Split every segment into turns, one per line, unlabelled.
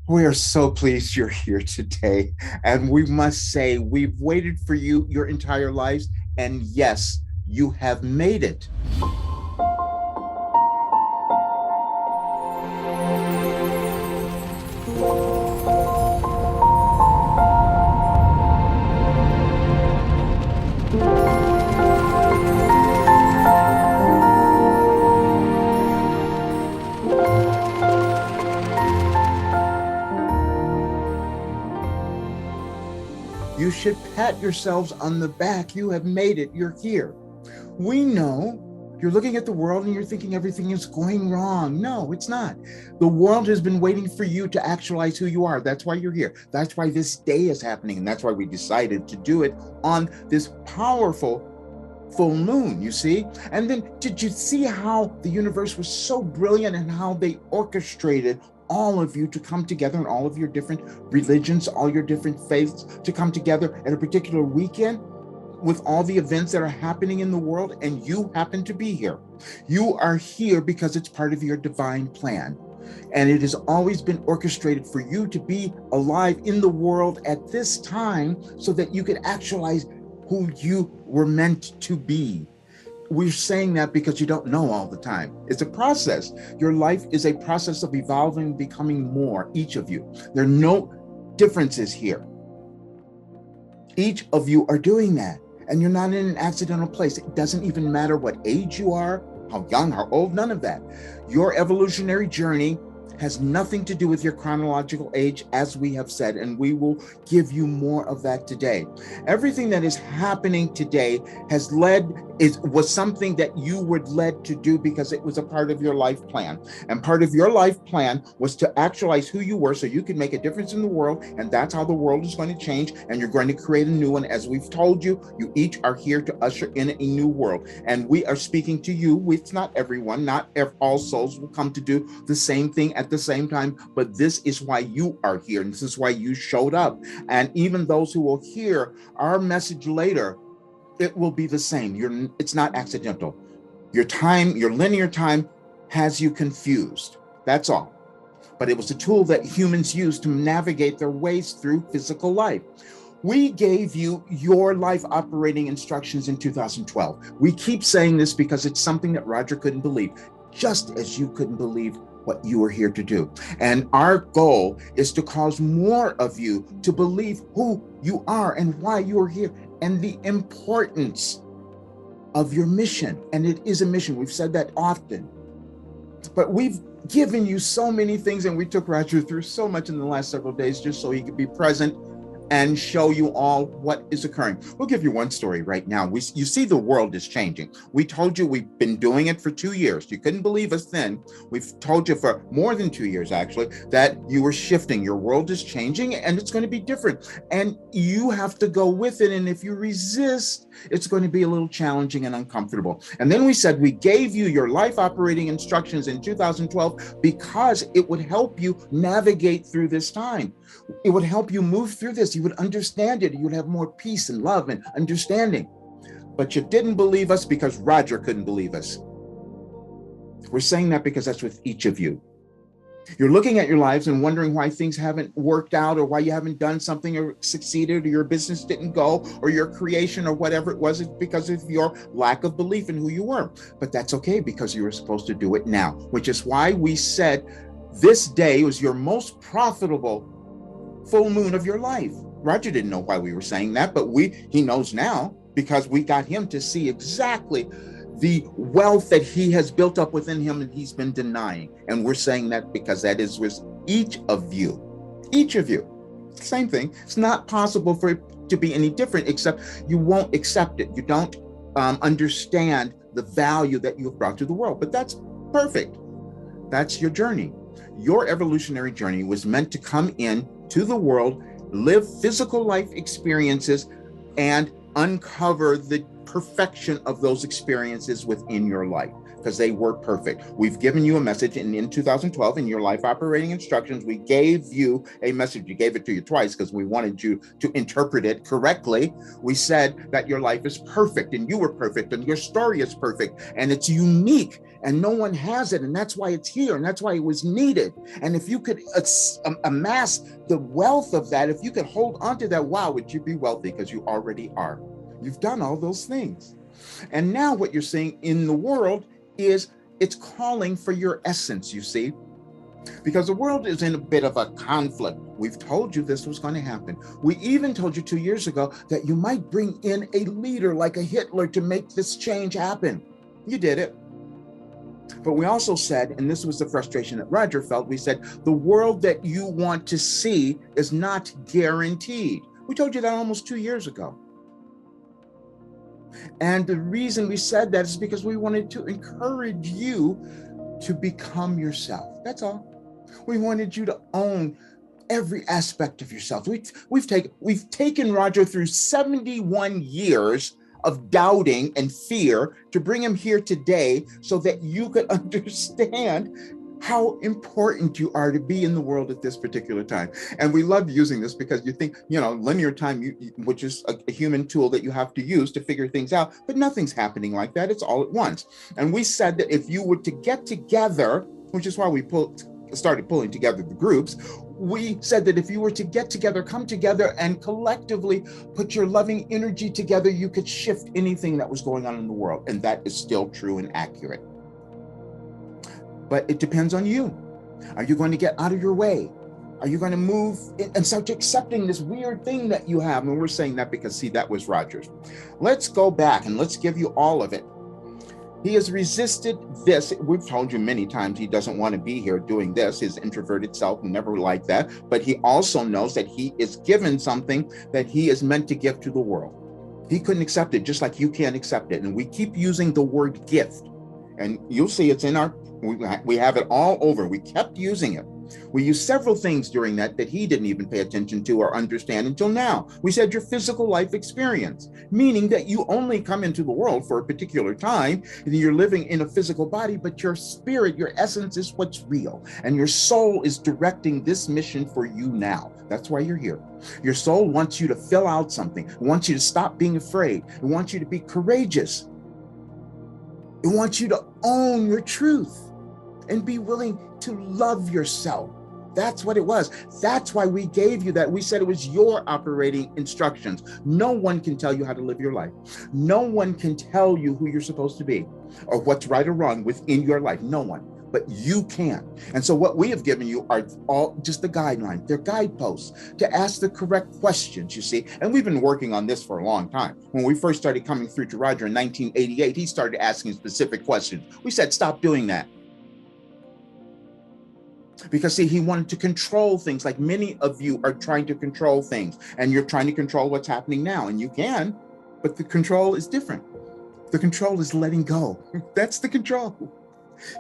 We are so pleased you're here today. And we must say, we've waited for you your entire lives. And yes, you have made it. You should pat yourselves on the back. You have made it. You're here. We know you're looking at the world and you're thinking everything is going wrong. No, it's not. The world has been waiting for you to actualize who you are. That's why you're here. That's why this day is happening. And that's why we decided to do it on this powerful full moon, you see? And then did you see how the universe was so brilliant and how they orchestrated all of you to come together and all of your different religions, all your different faiths to come together at a particular weekend with all the events that are happening in the world, and you happen to be here. You are here because it's part of your divine plan. And it has always been orchestrated for you to be alive in the world at this time so that you could actualize who you were meant to be. We're saying that because you don't know all the time. It's a process. Your life is a process of evolving, becoming more, each of you. There are no differences here. Each of you are doing that, and you're not in an accidental place. It doesn't even matter what age you are, how young, how old, none of that. Your evolutionary journey has nothing to do with your chronological age, as we have said, and we will give you more of that today. Everything that is happening today was something that you were led to do because it was a part of your life plan. And part of your life plan was to actualize who you were so you could make a difference in the world, and that's how the world is going to change, and you're going to create a new one. As we've told you, you each are here to usher in a new world, and we are speaking to you. It's not everyone, not all souls will come to do the same thing at the same time, but this is why you are here, and this is why you showed up. And even those who will hear our message later, it will be the same. It's not accidental. Your linear time has you confused. That's all. But it was a tool that humans use to navigate their ways through physical life. We gave you your life operating instructions in 2012. We keep saying this because it's something that Roger couldn't believe, just as you couldn't believe what you were here to do. And our goal is to cause more of you to believe who you are and why you are here and the importance of your mission. And it is a mission. We've said that often. But we've given you so many things, and we took Roger through so much in the last several days just so he could be present and show you all what is occurring. We'll give you one story right now. You see the world is changing. We told you we've been doing it for 2 years. You couldn't believe us then. We've told you for more than 2 years, actually, that you were shifting. Your world is changing and it's going to be different. And you have to go with it. And if you resist, it's going to be a little challenging and uncomfortable. And then we said we gave you your life operating instructions in 2012 because it would help you navigate through this time. It would help you move through this. You would understand it. You would have more peace and love and understanding. But you didn't believe us because Roger couldn't believe us. We're saying that because that's with each of you. You're looking at your lives and wondering why things haven't worked out, or why you haven't done something or succeeded, or your business didn't go, or your creation, or whatever it was. It's because of your lack of belief in who you were. But that's okay, because you were supposed to do it now, which is why we said this day was your most profitable full moon of your life. Roger didn't know why we were saying that, but he knows now, because we got him to see exactly the wealth that he has built up within him and he's been denying. And we're saying that because that is with each of you. Same thing. It's not possible for it to be any different, except you won't accept it. You don't understand the value that you've brought to the world, but that's perfect. That's your journey. Your evolutionary journey was meant to come in to the world, live physical life experiences, and uncover the perfection of those experiences within your life. because they were perfect. We've given you a message in 2012 in your life operating instructions. We gave you a message. We gave it to you twice because we wanted you to interpret it correctly. We said that your life is perfect and you were perfect and your story is perfect and it's unique and no one has it. And that's why it's here. And that's why it was needed. And if you could amass the wealth of that, if you could hold on to that, wow, would you be wealthy? Because you already are. You've done all those things. And now what you're seeing in the world is it's calling for your essence, you see, because the world is in a bit of a conflict. We've told you this was going to happen. We even told you 2 years ago that you might bring in a leader like a Hitler to make this change happen. You did it. But we also said, and this was the frustration that Roger felt, we said, the world that you want to see is not guaranteed. We told you that almost 2 years ago. And the reason we said that is because we wanted to encourage you to become yourself. That's all. We wanted you to own every aspect of yourself. We've taken Roger through 71 years of doubting and fear to bring him here today so that you could understand how important you are to be in the world at this particular time. And we love using this because you think, linear time, which is a human tool that you have to use to figure things out, but nothing's happening like that. It's all at once. And we said that if you were to get together, which is why we started pulling together the groups, we said that if you were to get together, come together and collectively put your loving energy together, you could shift anything that was going on in the world. And that is still true and accurate. But it depends on you. Are you going to get out of your way? Are you going to move and start accepting this weird thing that you have? And we're saying that because, see, that was Roger's. Let's go back and let's give you all of it. He has resisted this. We've told you many times he doesn't want to be here doing this. His introverted self never liked that. But he also knows that he is given something that he is meant to give to the world. He couldn't accept it, just like you can't accept it. And we keep using the word gift. And you'll see it's in we have it all over. We kept using it. We used several things during that he didn't even pay attention to or understand until now. We said your physical life experience, meaning that you only come into the world for a particular time and you're living in a physical body, but your spirit, your essence is what's real. And your soul is directing this mission for you now. That's why you're here. Your soul wants you to fill out something. It wants you to stop being afraid. It wants you to be courageous. It wants you to own your truth and be willing to love yourself. That's what it was. That's why we gave you that. We said it was your operating instructions. No one can tell you how to live your life. No one can tell you who you're supposed to be or what's right or wrong within your life. No one. But you can. And so what we have given you are all just the guidelines. They're guideposts to ask the correct questions, you see. And we've been working on this for a long time. When we first started coming through to Roger in 1988, he started asking specific questions. We said, stop doing that. Because, see, he wanted to control things like many of you are trying to control things. And you're trying to control what's happening now. And you can, but the control is different. The control is letting go. That's the control.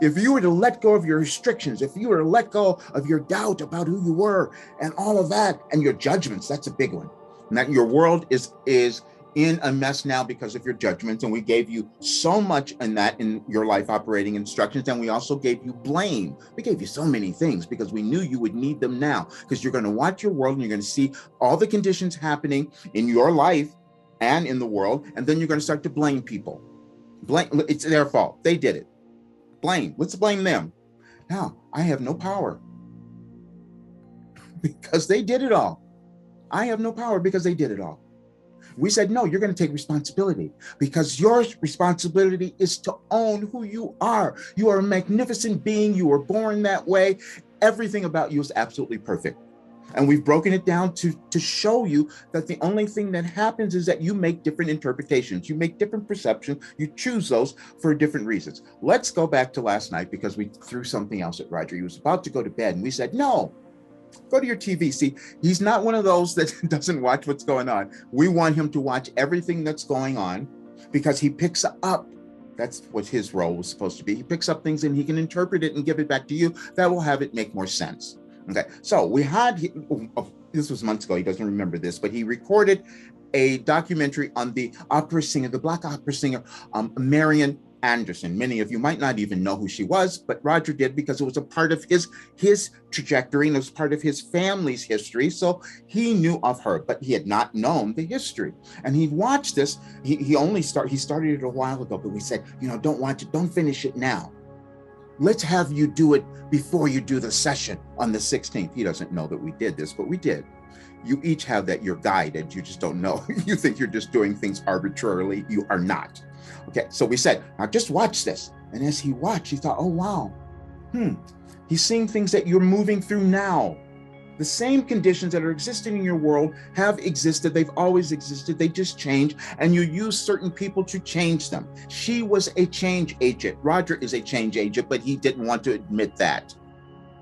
If you were to let go of your restrictions, if you were to let go of your doubt about who you were and all of that and your judgments, that's a big one. And that your world is in a mess now because of your judgments. And we gave you so much in that in your life operating instructions. And we also gave you blame. We gave you so many things because we knew you would need them now, because you're going to watch your world and you're going to see all the conditions happening in your life and in the world. And then you're going to start to blame people. Blame, it's their fault. They did it. Blame. Let's blame them. Now, I have no power because they did it all. I have no power because they did it all. We said, no, you're going to take responsibility because your responsibility is to own who you are. You are a magnificent being. You were born that way. Everything about you is absolutely perfect. And we've broken it down to show you that the only thing that happens is that you make different interpretations. You make different perceptions. You choose those for different reasons. Let's go back to last night because we threw something else at Roger. He was about to go to bed and we said, no, go to your TV. See, he's not one of those that doesn't watch what's going on. We want him to watch everything that's going on because he picks up. That's what his role was supposed to be. He picks up things and he can interpret it and give it back to you. That will have it make more sense. Okay, so we had, this was months ago, he doesn't remember this, but he recorded a documentary on the opera singer, the Black opera singer, Marian Anderson. Many of you might not even know who she was, but Roger did, because it was a part of his trajectory, and it was part of his family's history. So he knew of her, but he had not known the history. And he watched this. He started it a while ago, but we said, don't watch it, don't finish it now. Let's have you do it before you do the session on the 16th. He doesn't know that we did this, but we did. You each have that, your guide, and you just don't know. You think you're just doing things arbitrarily. You are not. Okay, so we said, now just watch this. And as he watched, he thought, oh, wow. He's seeing things that you're moving through now. The same conditions that are existing in your world have existed. They've always existed. They just change. And you use certain people to change them. She was a change agent. Roger is a change agent, but he didn't want to admit that.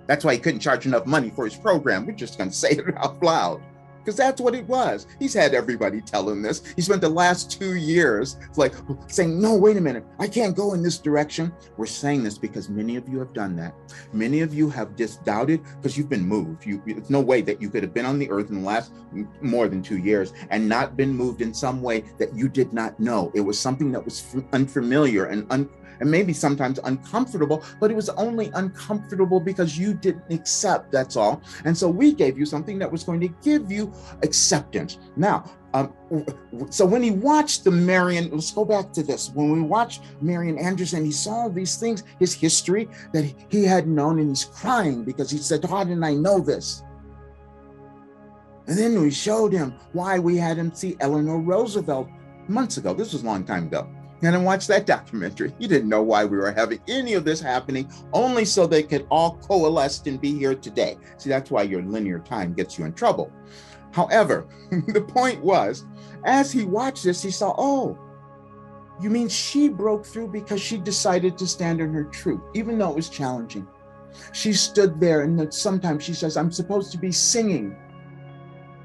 That's why he couldn't charge enough money for his program. We're just going to say it out loud, because that's what it was. He's had everybody tell him this. He spent the last 2 years like saying, no, wait a minute, I can't go in this direction. We're saying this because many of you have done that. Many of you have just doubted because you've been moved. There's no way that you could have been on the earth in the last more than 2 years and not been moved in some way that you did not know. It was something that was unfamiliar and maybe sometimes uncomfortable, but it was only uncomfortable because you didn't accept, that's all. And so we gave you something that was going to give you acceptance. Now, so when he watched the Marian, let's go back to this. When we watched Marian Anderson, he saw these things, his history that he had known, and he's crying because he said, how didn't I know this? And then we showed him why we had him see Eleanor Roosevelt months ago. This was a long time ago. And I watched that documentary. He didn't know why we were having any of this happening, only so they could all coalesce and be here today. See, that's why your linear time gets you in trouble. However, the point was, as he watched this, he saw, oh, you mean she broke through because she decided to stand in her truth, even though it was challenging. She stood there, and sometimes she says, I'm supposed to be singing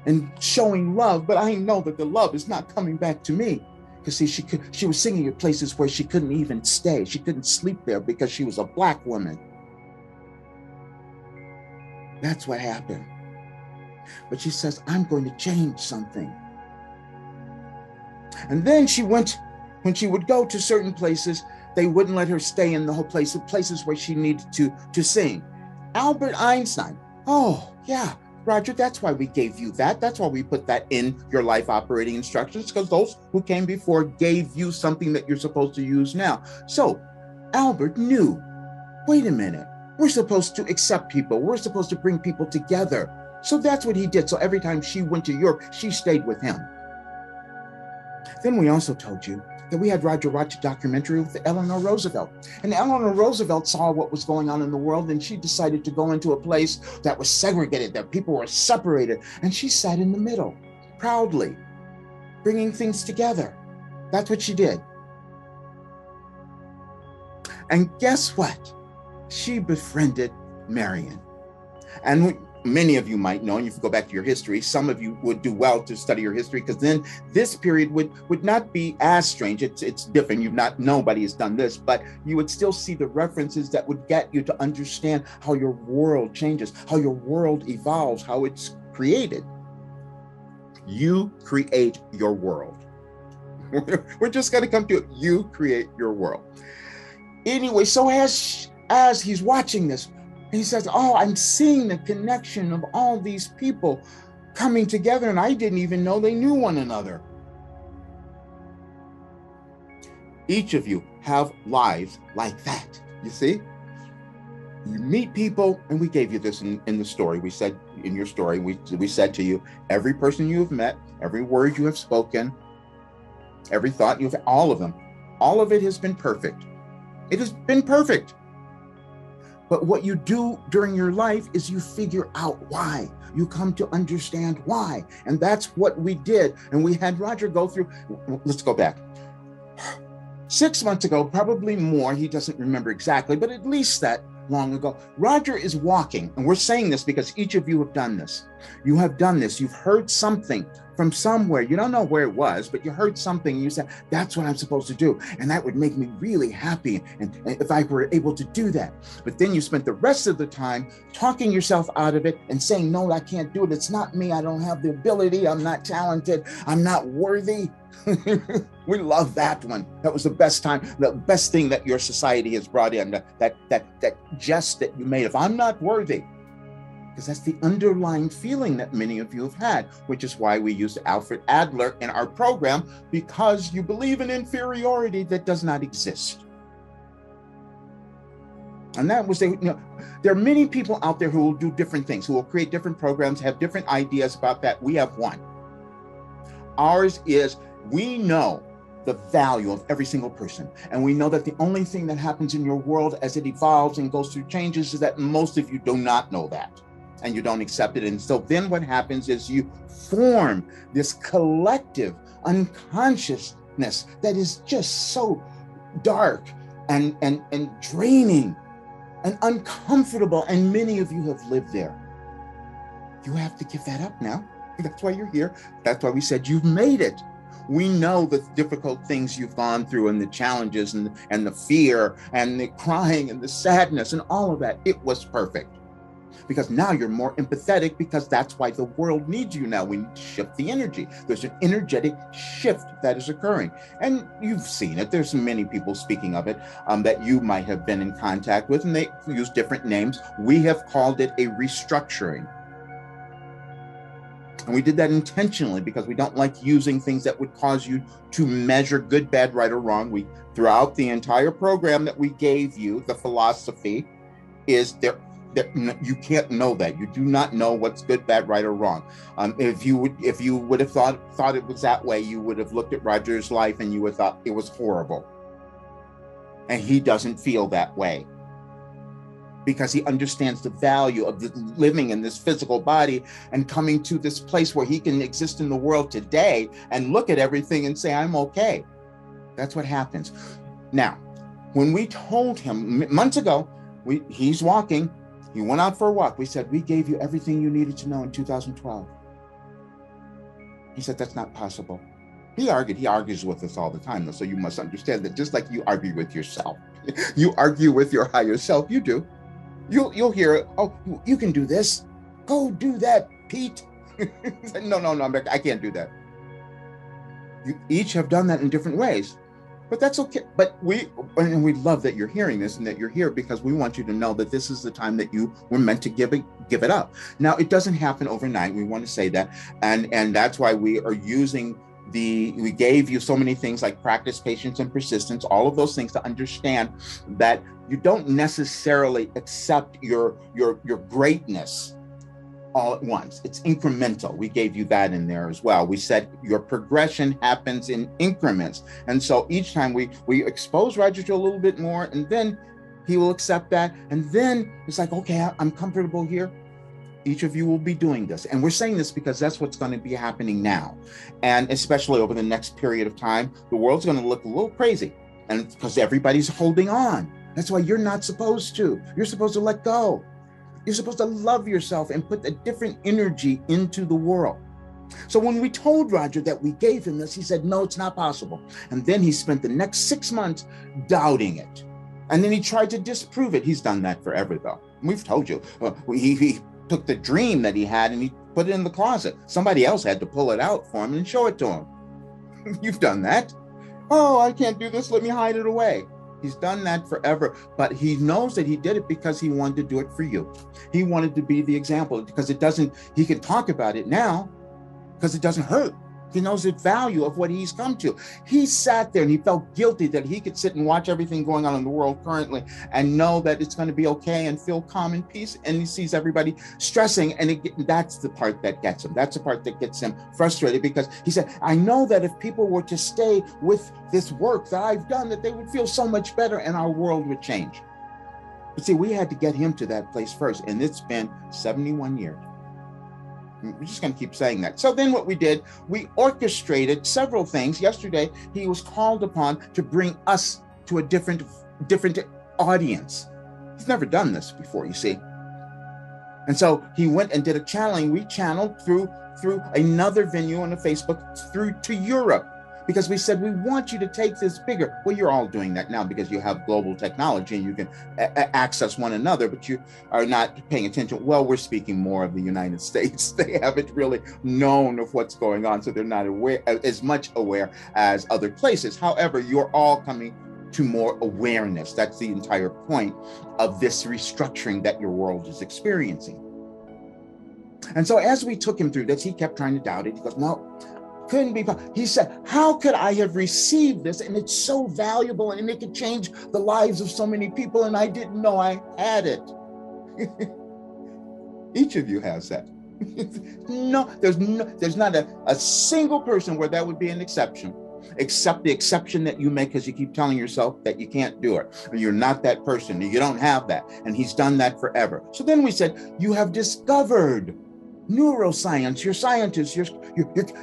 and showing love, but I know that the love is not coming back to me. Because see, she was singing at places where she couldn't even stay. She couldn't sleep there because she was a Black woman. That's what happened. But she says, I'm going to change something. And then when she would go to certain places, they wouldn't let her stay in the whole places where she needed to sing. Albert Einstein, oh yeah, Roger, that's why we gave you that. That's why we put that in your life operating instructions, because those who came before gave you something that you're supposed to use now. So Albert knew, wait a minute, we're supposed to accept people. We're supposed to bring people together. So that's what he did. So every time she went to Europe, she stayed with him. Then we also told you that we had Roger watch a documentary with Eleanor Roosevelt. And Eleanor Roosevelt saw what was going on in the world, and she decided to go into a place that was segregated, that people were separated. And she sat in the middle, proudly, bringing things together. That's what she did. And guess what? She befriended Marian. And many of you might know, and if you go back to your history, some of you would do well to study your history, because then this period would not be as strange. It's different. Nobody has done this, but you would still see the references that would get you to understand how your world changes, how your world evolves, how it's created. You create your world. We're just going to come to it. You create your world. Anyway, so as he's watching this, he says, oh, I'm seeing the connection of all these people coming together, and I didn't even know they knew one another. Each of you have lives like that, you see? You meet people, and we gave you this in the story. We said, in your story, we said to you, every person you have met, every word you have spoken, every thought you've, all of them, all of it has been perfect. It has been perfect. But what you do during your life is you figure out why. You come to understand why. And that's what we did. And we had Roger go through, let's go back. 6 months ago, probably more, he doesn't remember exactly, but at least that long ago, Roger is walking. And we're saying this because each of you have done this. You have done this. You've heard something from somewhere. You don't know where it was, but you heard something and you said, that's what I'm supposed to do. And that would make me really happy. And if I were able to do that. But then you spent the rest of the time talking yourself out of it and saying, no, I can't do it. It's not me. I don't have the ability. I'm not talented. I'm not worthy. We love that one. That was the best time, the best thing that your society has brought in, that jest that you made of, I'm not worthy. Because that's the underlying feeling that many of you have had, which is why we use Alfred Adler in our program, because you believe in inferiority that does not exist. And that was, there are many people out there who will do different things, who will create different programs, have different ideas about that. We have one. Ours is, we know the value of every single person. And we know that the only thing that happens in your world as it evolves and goes through changes is that most of you do not know that. And you don't accept it. And so then what happens is you form this collective unconsciousness that is just so dark and draining and uncomfortable. And many of you have lived there. You have to give that up now. That's why you're here. That's why we said you've made it. We know the difficult things you've gone through and the challenges and the fear and the crying and the sadness and all of that. It was perfect. Because now you're more empathetic, because that's why the world needs you now. We need to shift the energy. There's an energetic shift that is occurring. And you've seen it. There's many people speaking of it that you might have been in contact with, and they use different names. We have called it a restructuring. And we did that intentionally because we don't like using things that would cause you to measure good, bad, right, or wrong. Throughout the entire program that we gave you, the philosophy is there. You can't know that. You do not know what's good, bad, right, or wrong. If you would have thought it was that way, you would have looked at Roger's life and you would have thought it was horrible. And he doesn't feel that way because he understands the value of living in this physical body and coming to this place where he can exist in the world today and look at everything and say, I'm okay. That's what happens. Now, when we told him months ago, he's walking. He went out for a walk. We said, we gave you everything you needed to know in 2012. He said, that's not possible. He argues with us all the time, though, so you must understand that just like you argue with yourself, you argue with your higher self, you do. You'll hear, oh, you can do this. Go do that, Pete. No, I can't do that. You each have done that in different ways. But that's okay. But we love that you're hearing this and that you're here, because we want you to know that this is the time that you were meant to give it up. Now, it doesn't happen overnight. We want to say that. And that's why we are using we gave you so many things like practice, patience, and persistence, all of those things to understand that you don't necessarily accept your greatness all at once. It's incremental. We gave you that in there as well. We said your progression happens in increments. And so each time we expose Roger to a little bit more, and then he will accept that. And then it's like, okay, I'm comfortable here. Each of you will be doing this. And we're saying this because that's what's going to be happening now. And especially over the next period of time, the world's going to look a little crazy. And it's because everybody's holding on. That's why you're not supposed to. You're supposed to let go. You're supposed to love yourself and put a different energy into the world. So when we told Roger that we gave him this, he said, no, it's not possible. And then he spent the next 6 months doubting it. And then he tried to disprove it. He's done that forever, though. We've told you. He took the dream that he had and he put it in the closet. Somebody else had to pull it out for him and show it to him. You've done that. Oh, I can't do this. Let me hide it away. He's done that forever, but he knows that he did it because he wanted to do it for you. He wanted to be the example, because he can talk about it now because it doesn't hurt. He knows the value of what he's come to. He sat there and he felt guilty that he could sit and watch everything going on in the world currently and know that it's going to be okay and feel calm and peace. And he sees everybody stressing, and that's the part that gets him. That's the part that gets him frustrated, because he said, I know that if people were to stay with this work that I've done, that they would feel so much better and our world would change. But see, we had to get him to that place first, and it's been 71 years. We're just going to keep saying that. So then what we did, we orchestrated several things. Yesterday, he was called upon to bring us to a different audience. He's never done this before, you see. And so he went and did a channeling. We channeled through another venue on the Facebook through to Europe, because we said, we want you to take this bigger. Well, you're all doing that now because you have global technology and you can access one another, but you are not paying attention. Well, we're speaking more of the United States. They haven't really known of what's going on, so they're not as much aware as other places. However, you're all coming to more awareness. That's the entire point of this restructuring that your world is experiencing. And so as we took him through this, he kept trying to doubt it. He goes, no, couldn't be. He said, how could I have received this? And it's so valuable and it could change the lives of so many people. And I didn't know I had it. Each of you has that. There's not a single person where that would be an exception, except the exception that you make because you keep telling yourself that you can't do it, or you're not that person, you don't have that. And he's done that forever. So then we said, you have discovered neuroscience, your scientists,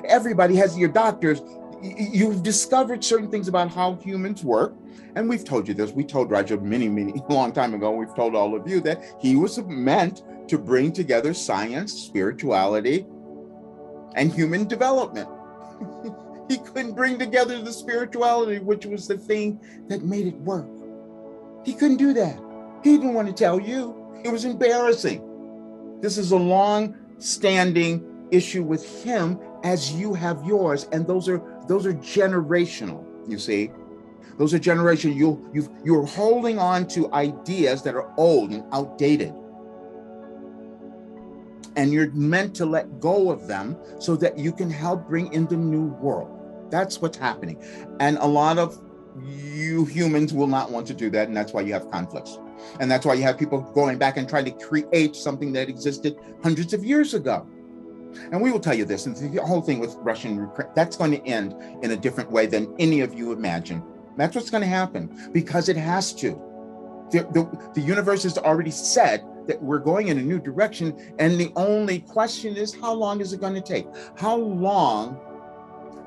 everybody has, your doctors, you've discovered certain things about how humans work. And we've told you this. We told Roger many, long time ago. We've told all of you that he was meant to bring together science, spirituality, and human development. He couldn't bring together the spirituality, which was the thing that made it work. He couldn't do that. He didn't want to tell you. It was embarrassing. This is a long-standing issue with him, as you have yours, and those are generational. You see, those are generational. You're holding on to ideas that are old and outdated, and you're meant to let go of them so that you can help bring in the new world. That's what's happening. And a lot of you humans will not want to do that. And that's why you have conflicts. And that's why you have people going back and trying to create something that existed hundreds of years ago. And we will tell you this, and the whole thing with Russia and Ukraine, that's going to end in a different way than any of you imagine. That's what's going to happen, because it has to. The universe has already said that we're going in a new direction. And the only question is, how long is it going to take? How long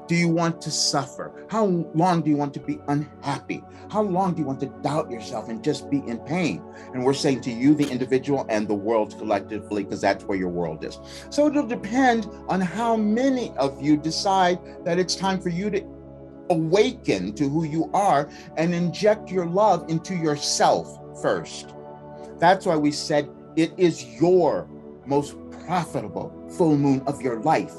do you want to suffer? How long do you want to be unhappy? How long do you want to doubt yourself and just be in pain? And we're saying to you, the individual, and the world collectively, because that's where your world is. So it'll depend on how many of you decide that it's time for you to awaken to who you are and inject your love into yourself first. That's why we said it is your most profitable full moon of your life.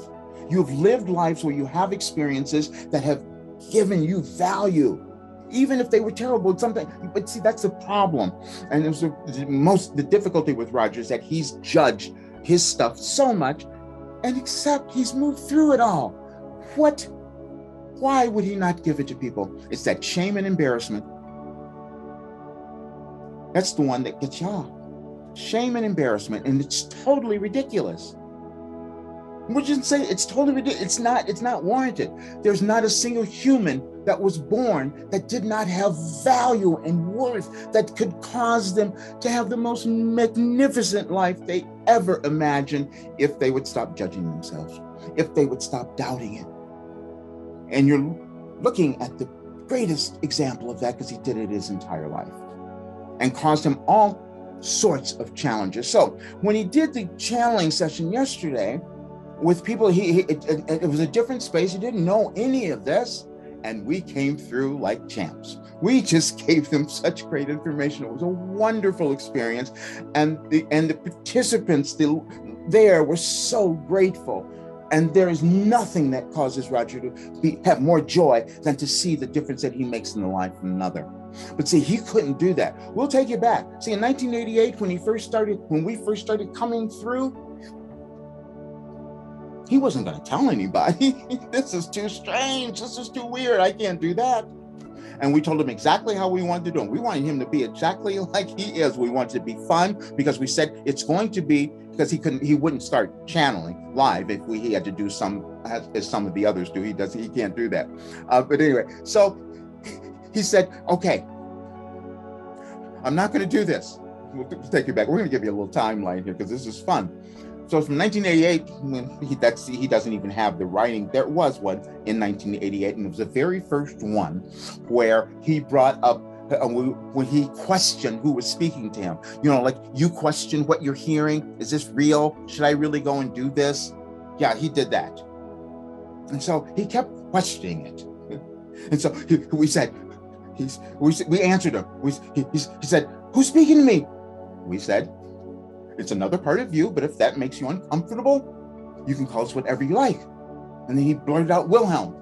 You've lived lives where you have experiences that have given you value, even if they were terrible, something. But see, that's the problem. And it was the difficulty with Roger is that he's judged his stuff so much, and except he's moved through it all. Why would he not give it to people? It's that shame and embarrassment. That's the one that gets y'all. Shame and embarrassment, and it's totally ridiculous. We're just saying it's totally ridiculous. It's not warranted. There's not a single human that was born that did not have value and worth that could cause them to have the most magnificent life they ever imagined if they would stop judging themselves, if they would stop doubting it. And you're looking at the greatest example of that, because he did it his entire life and caused him all sorts of challenges. So when he did the channeling session yesterday with people, it was a different space. He didn't know any of this. And we came through like champs. We just gave them such great information. It was a wonderful experience. And the participants there were so grateful. And there is nothing that causes Roger to have more joy than to see the difference that he makes in the life of another. But see, he couldn't do that. We'll take you back. See, in 1988, when we first started coming through, he wasn't going to tell anybody. This is too strange. This is too weird. I can't do that. And we told him exactly how we wanted to do him. We wanted him to be exactly like he is. We wanted it to be fun, because we said it's going to be, because he wouldn't start channeling live if he had to do as some of the others do. He can't do that. But anyway, so he said, okay, I'm not going to do this. We'll take you back. We're going to give you a little timeline here, because this is fun. So from 1988, when he doesn't even have the writing. There was one in 1988, and it was the very first one where he brought up when he questioned who was speaking to him. Like you question what you're hearing. Is this real? Should I really go and do this? Yeah, he did that. And so he kept questioning it. And so we answered him. He said, who's speaking to me? We said, it's another part of you, but if that makes you uncomfortable, you can call us whatever you like. And then he blurted out Wilhelm.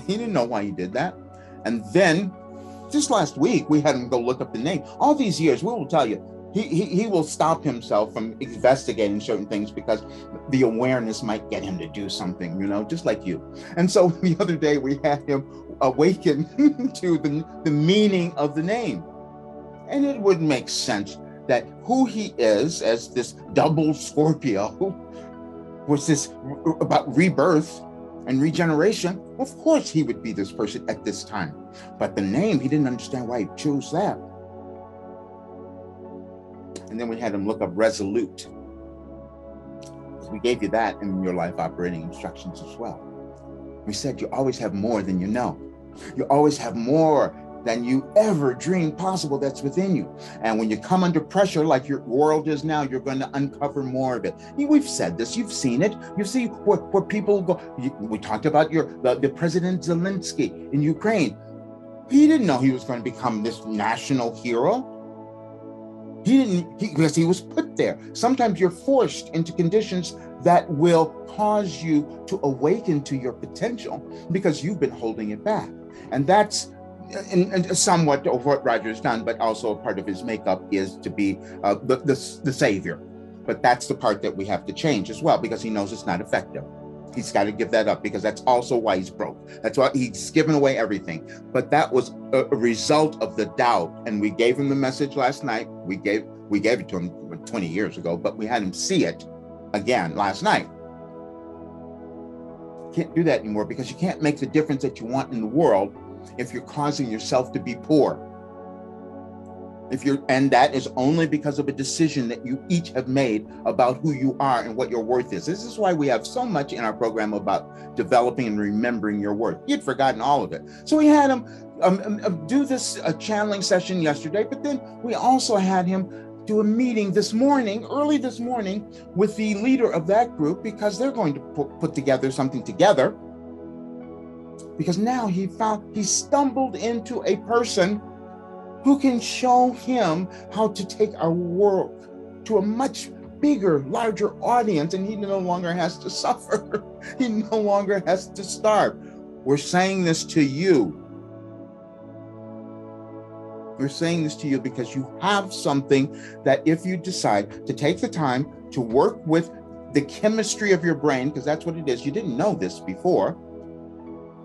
He didn't know why he did that. And then just last week, we had him go look up the name. All these years, we will tell you, he will stop himself from investigating certain things because the awareness might get him to do something, just like you. And so the other day we had him awaken to the meaning of the name. And it would make sense that who he is as this double Scorpio was this about rebirth and regeneration. Of course he would be this person at this time. But the name, he didn't understand why he chose that. And then we had him look up resolute. We gave you that in your life operating instructions as well. We said you always have more than you know. You always have more than you ever dreamed possible that's within you. And when you come under pressure like your world is now, you're going to uncover more of it. We've said this, you've seen it. You see where people go. We talked about the President Zelensky in Ukraine. He didn't know he was going to become this national hero. Because he was put there. Sometimes you're forced into conditions that will cause you to awaken to your potential because you've been holding it back. And that's and somewhat of what Roger's done, but also a part of his makeup is to be the savior. But that's the part that we have to change as well, because he knows it's not effective. He's got to give that up, because that's also why he's broke. That's why he's given away everything. But that was a result of the doubt. And we gave him the message last night. We gave it to him 20 years ago, but we had him see it again last night. Can't do that anymore, because you can't make the difference that you want in the world if you're causing yourself to be poor. And that is only because of a decision that you each have made about who you are and what your worth is. This is why we have so much in our program about developing and remembering your worth. He had forgotten all of it. So we had him do this channeling session yesterday, but then we also had him do a meeting early this morning, with the leader of that group, because they're going to put together something together. Because now he stumbled into a person who can show him how to take our world to a much bigger, larger audience, and he no longer has to suffer. He no longer has to starve. We're saying this to you. We're saying this to you because you have something that, if you decide to take the time to work with the chemistry of your brain, because that's what it is. You didn't know this before,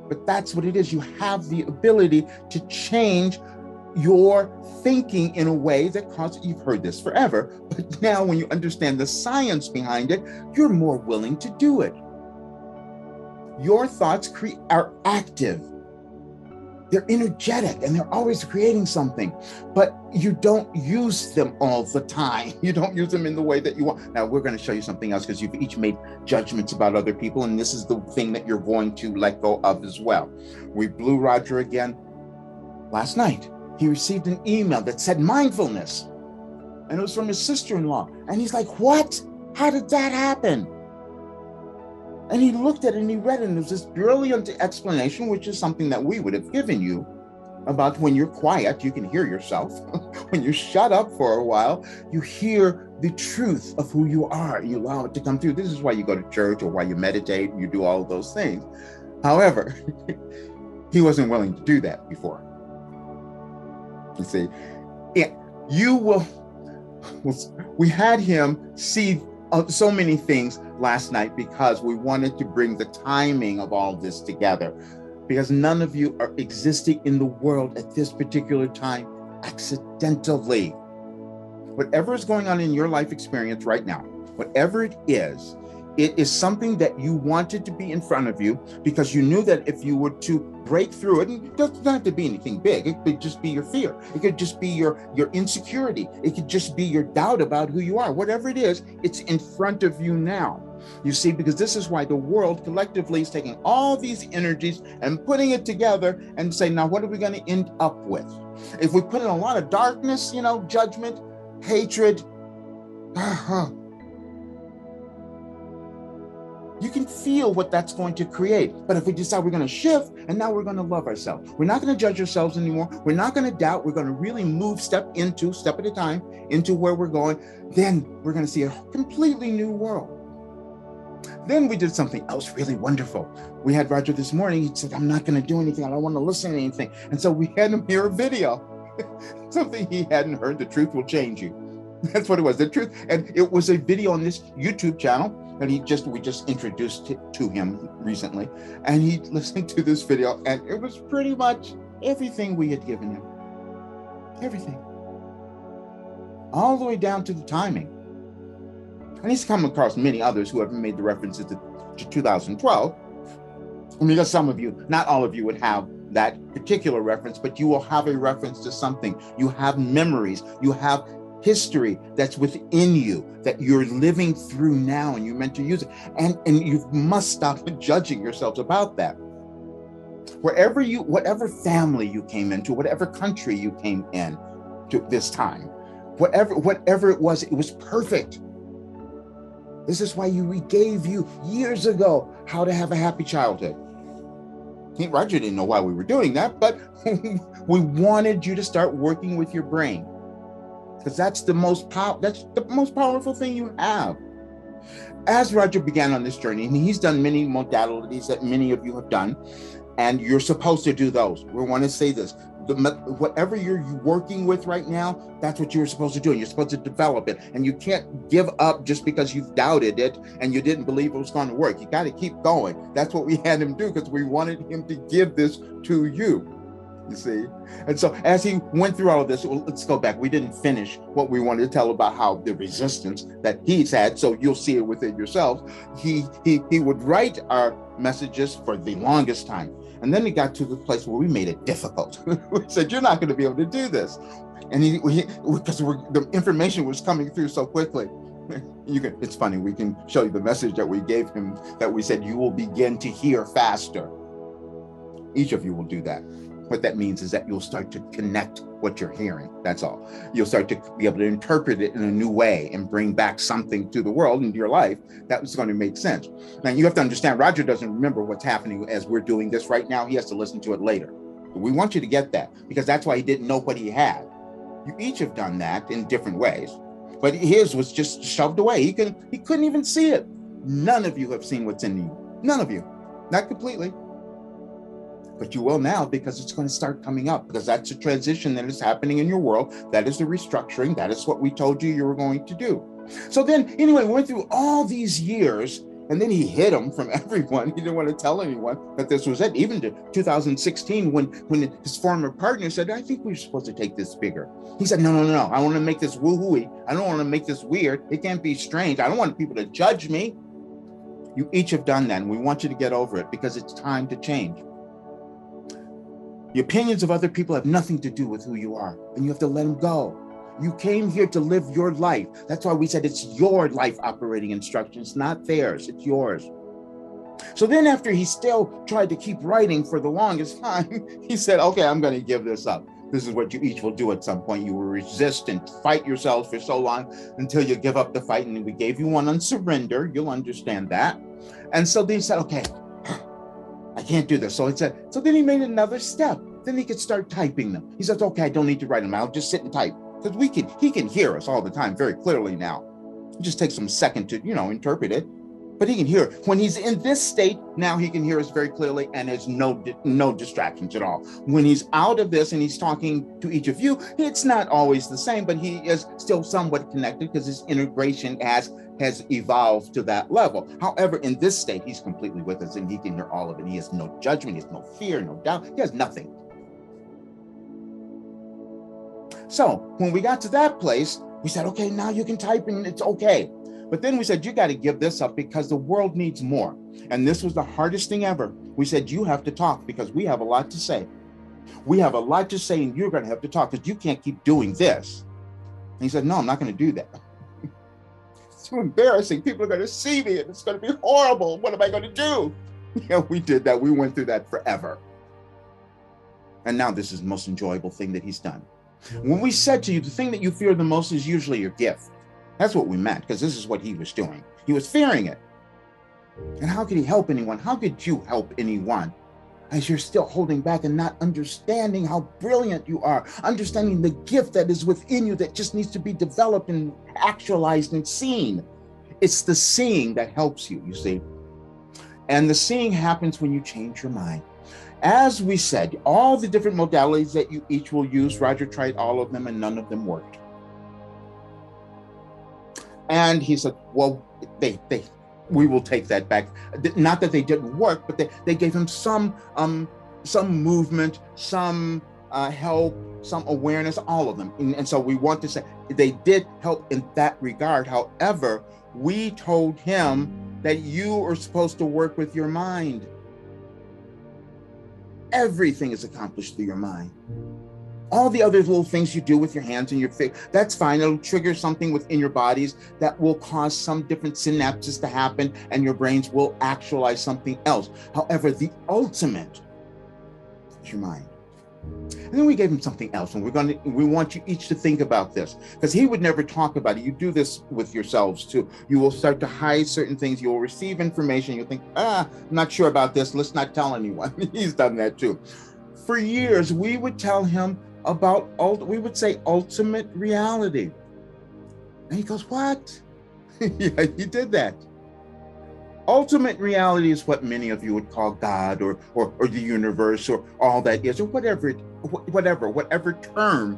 but that's what it is. You have the ability to change your thinking in a way that causes, you've heard this forever, but now when you understand the science behind it, you're more willing to do it. Your thoughts are active. They're energetic, and they're always creating something, but you don't use them all the time. You don't use them in the way that you want. Now, we're going to show you something else, because you've each made judgments about other people, and this is the thing that you're going to let go of as well. We blew Roger again last night. He received an email that said mindfulness, and it was from his sister-in-law. And he's like, what? How did that happen? And he looked at it and he read it, and it was this brilliant explanation, which is something that we would have given you, about when you're quiet, you can hear yourself. When you shut up for a while, you hear the truth of who you are. You allow it to come through. This is why you go to church, or why you meditate, and you do all of those things. However, he wasn't willing to do that before. You see, we had him see so many things last night, because we wanted to bring the timing of all this together, because none of you are existing in the world at this particular time accidentally. Whatever is going on in your life experience right now, whatever it is something that you wanted to be in front of you, because you knew that if you were to break through it, and it doesn't have to be anything big, it could just be your fear, it could just be your insecurity, it could just be your doubt about who you are. Whatever it is, it's in front of you now. You see, because this is why the world collectively is taking all these energies and putting it together and say, now what are we going to end up with? If we put in a lot of darkness, judgment, hatred, you can feel what that's going to create. But if we decide we're going to shift and now we're going to love ourselves, we're not going to judge ourselves anymore. We're not going to doubt. We're going to really move step at a time into where we're going. Then we're going to see a completely new world. Then we did something else really wonderful. We had Roger this morning. He said, I'm not going to do anything. I don't want to listen to anything. And so we had him hear a video, something he hadn't heard. The truth will change you. That's what it was, the truth. And it was a video on this YouTube channel. And we just introduced it to him recently. And he listened to this video. And it was pretty much everything we had given him. Everything. All the way down to the timing. And he's come across many others who have made the references to 2012. Because some of you, not all of you would have that particular reference, but you will have a reference to something. You have memories, you have history that's within you that you're living through now, and you're meant to use it. And you must stop judging yourselves about that. Whatever family you came into, whatever country you came in to this time, whatever it was perfect. This is why we gave you years ago how to have a happy childhood. Roger didn't know why we were doing that, but we wanted you to start working with your brain, because that's the most powerful thing you have. As Roger began on this journey, and he's done many modalities that many of you have done, and you're supposed to do those. We want to say this. Whatever you're working with right now, that's what you're supposed to do. And you're supposed to develop it. And you can't give up just because you've doubted it and you didn't believe it was going to work. You got to keep going. That's what we had him do, because we wanted him to give this to you. You see? And so as he went through all of this, let's go back. We didn't finish what we wanted to tell about how the resistance that he's had. So you'll see it within yourselves. He would write our messages for the longest time. And then we got to the place where we made it difficult. We said, you're not going to be able to do this. And because the information was coming through so quickly. It's funny, we can show you the message that we gave him, that we said, you will begin to hear faster. Each of you will do that. What that means is that you'll start to connect what you're hearing. That's all. You'll start to be able to interpret it in a new way and bring back something to the world, into your life, that was going to make sense. Now, you have to understand, Roger doesn't remember what's happening as we're doing this right now. He has to listen to it later. But we want you to get that, because that's why he didn't know what he had. You each have done that in different ways, but his was just shoved away. He couldn't even see it. None of you have seen what's in you. None of you. Not completely. But you will now, because it's going to start coming up, because that's a transition that is happening in your world. That is the restructuring. That is what we told you were going to do. So then, anyway, we went through all these years, and then he hid them from everyone. He didn't want to tell anyone that this was it. Even to 2016, when his former partner said, I think we're supposed to take this bigger. He said, no. I want to make this woo-hooey. I don't want to make this weird. It can't be strange. I don't want people to judge me. You each have done that, and we want you to get over it, because it's time to change. The opinions of other people have nothing to do with who you are, and you have to let them go. You came here to live your life. That's why we said it's your life operating instructions, not theirs. It's yours. So then, after he still tried to keep writing for the longest time, he said, okay, I'm going to give this up. This is what you each will do at some point. You will resist and fight yourselves for so long until you give up the fight. And we gave you one on surrender. You'll understand that. And so they said, okay, I can't do this. So then he made another step. Then he could start typing them. He says, okay, I don't need to write them. I'll just sit and type. Because he can hear us all the time very clearly now. It just takes him a second to, interpret it. But he can hear it. When he's in this state, now he can hear us very clearly, and there's no distractions at all. When he's out of this and he's talking to each of you, it's not always the same, but he is still somewhat connected, because his integration has evolved to that level. However, in this state, he's completely with us, and he can hear all of it. He has no judgment, he has no fear, no doubt. He has nothing. So when we got to that place, we said, okay, now you can type and it's okay. But then we said, you got to give this up, because the world needs more. And this was the hardest thing ever. We said, you have to talk, because we have a lot to say. We have a lot to say, and you're going to have to talk, because you can't keep doing this. And he said, no, I'm not going to do that. too embarrassing. People are going to see me and it's going to be horrible. What am I going to do? Yeah, we did that. We went through that forever. And now this is the most enjoyable thing that he's done. When we said to you, the thing that you fear the most is usually your gift. That's what we meant, because this is what he was doing. He was fearing it. And how could he help anyone? How could you help anyone as you're still holding back and not understanding how brilliant you are, understanding the gift that is within you that just needs to be developed and actualized and seen? It's the seeing that helps you, you see. And the seeing happens when you change your mind. As we said, all the different modalities that you each will use, Roger tried all of them and none of them worked. And he said, well, we will take that back. Not that they didn't work, but they gave him some movement, some help, some awareness, all of them. And so we want to say they did help in that regard. However, we told him that you are supposed to work with your mind. Everything is accomplished through your mind. All the other little things you do with your hands and your feet, that's fine. It'll trigger something within your bodies that will cause some different synapses to happen and your brains will actualize something else. However, the ultimate is your mind. And then we gave him something else, and we want you each to think about this, because he would never talk about it. You do this with yourselves too. You will start to hide certain things. You will receive information. You'll think, I'm not sure about this. Let's not tell anyone. He's done that too. For years, we would tell him about, we would say ultimate reality. And he goes, what? Yeah, he did that. Ultimate reality is what many of you would call God or the universe or all that is, or whatever term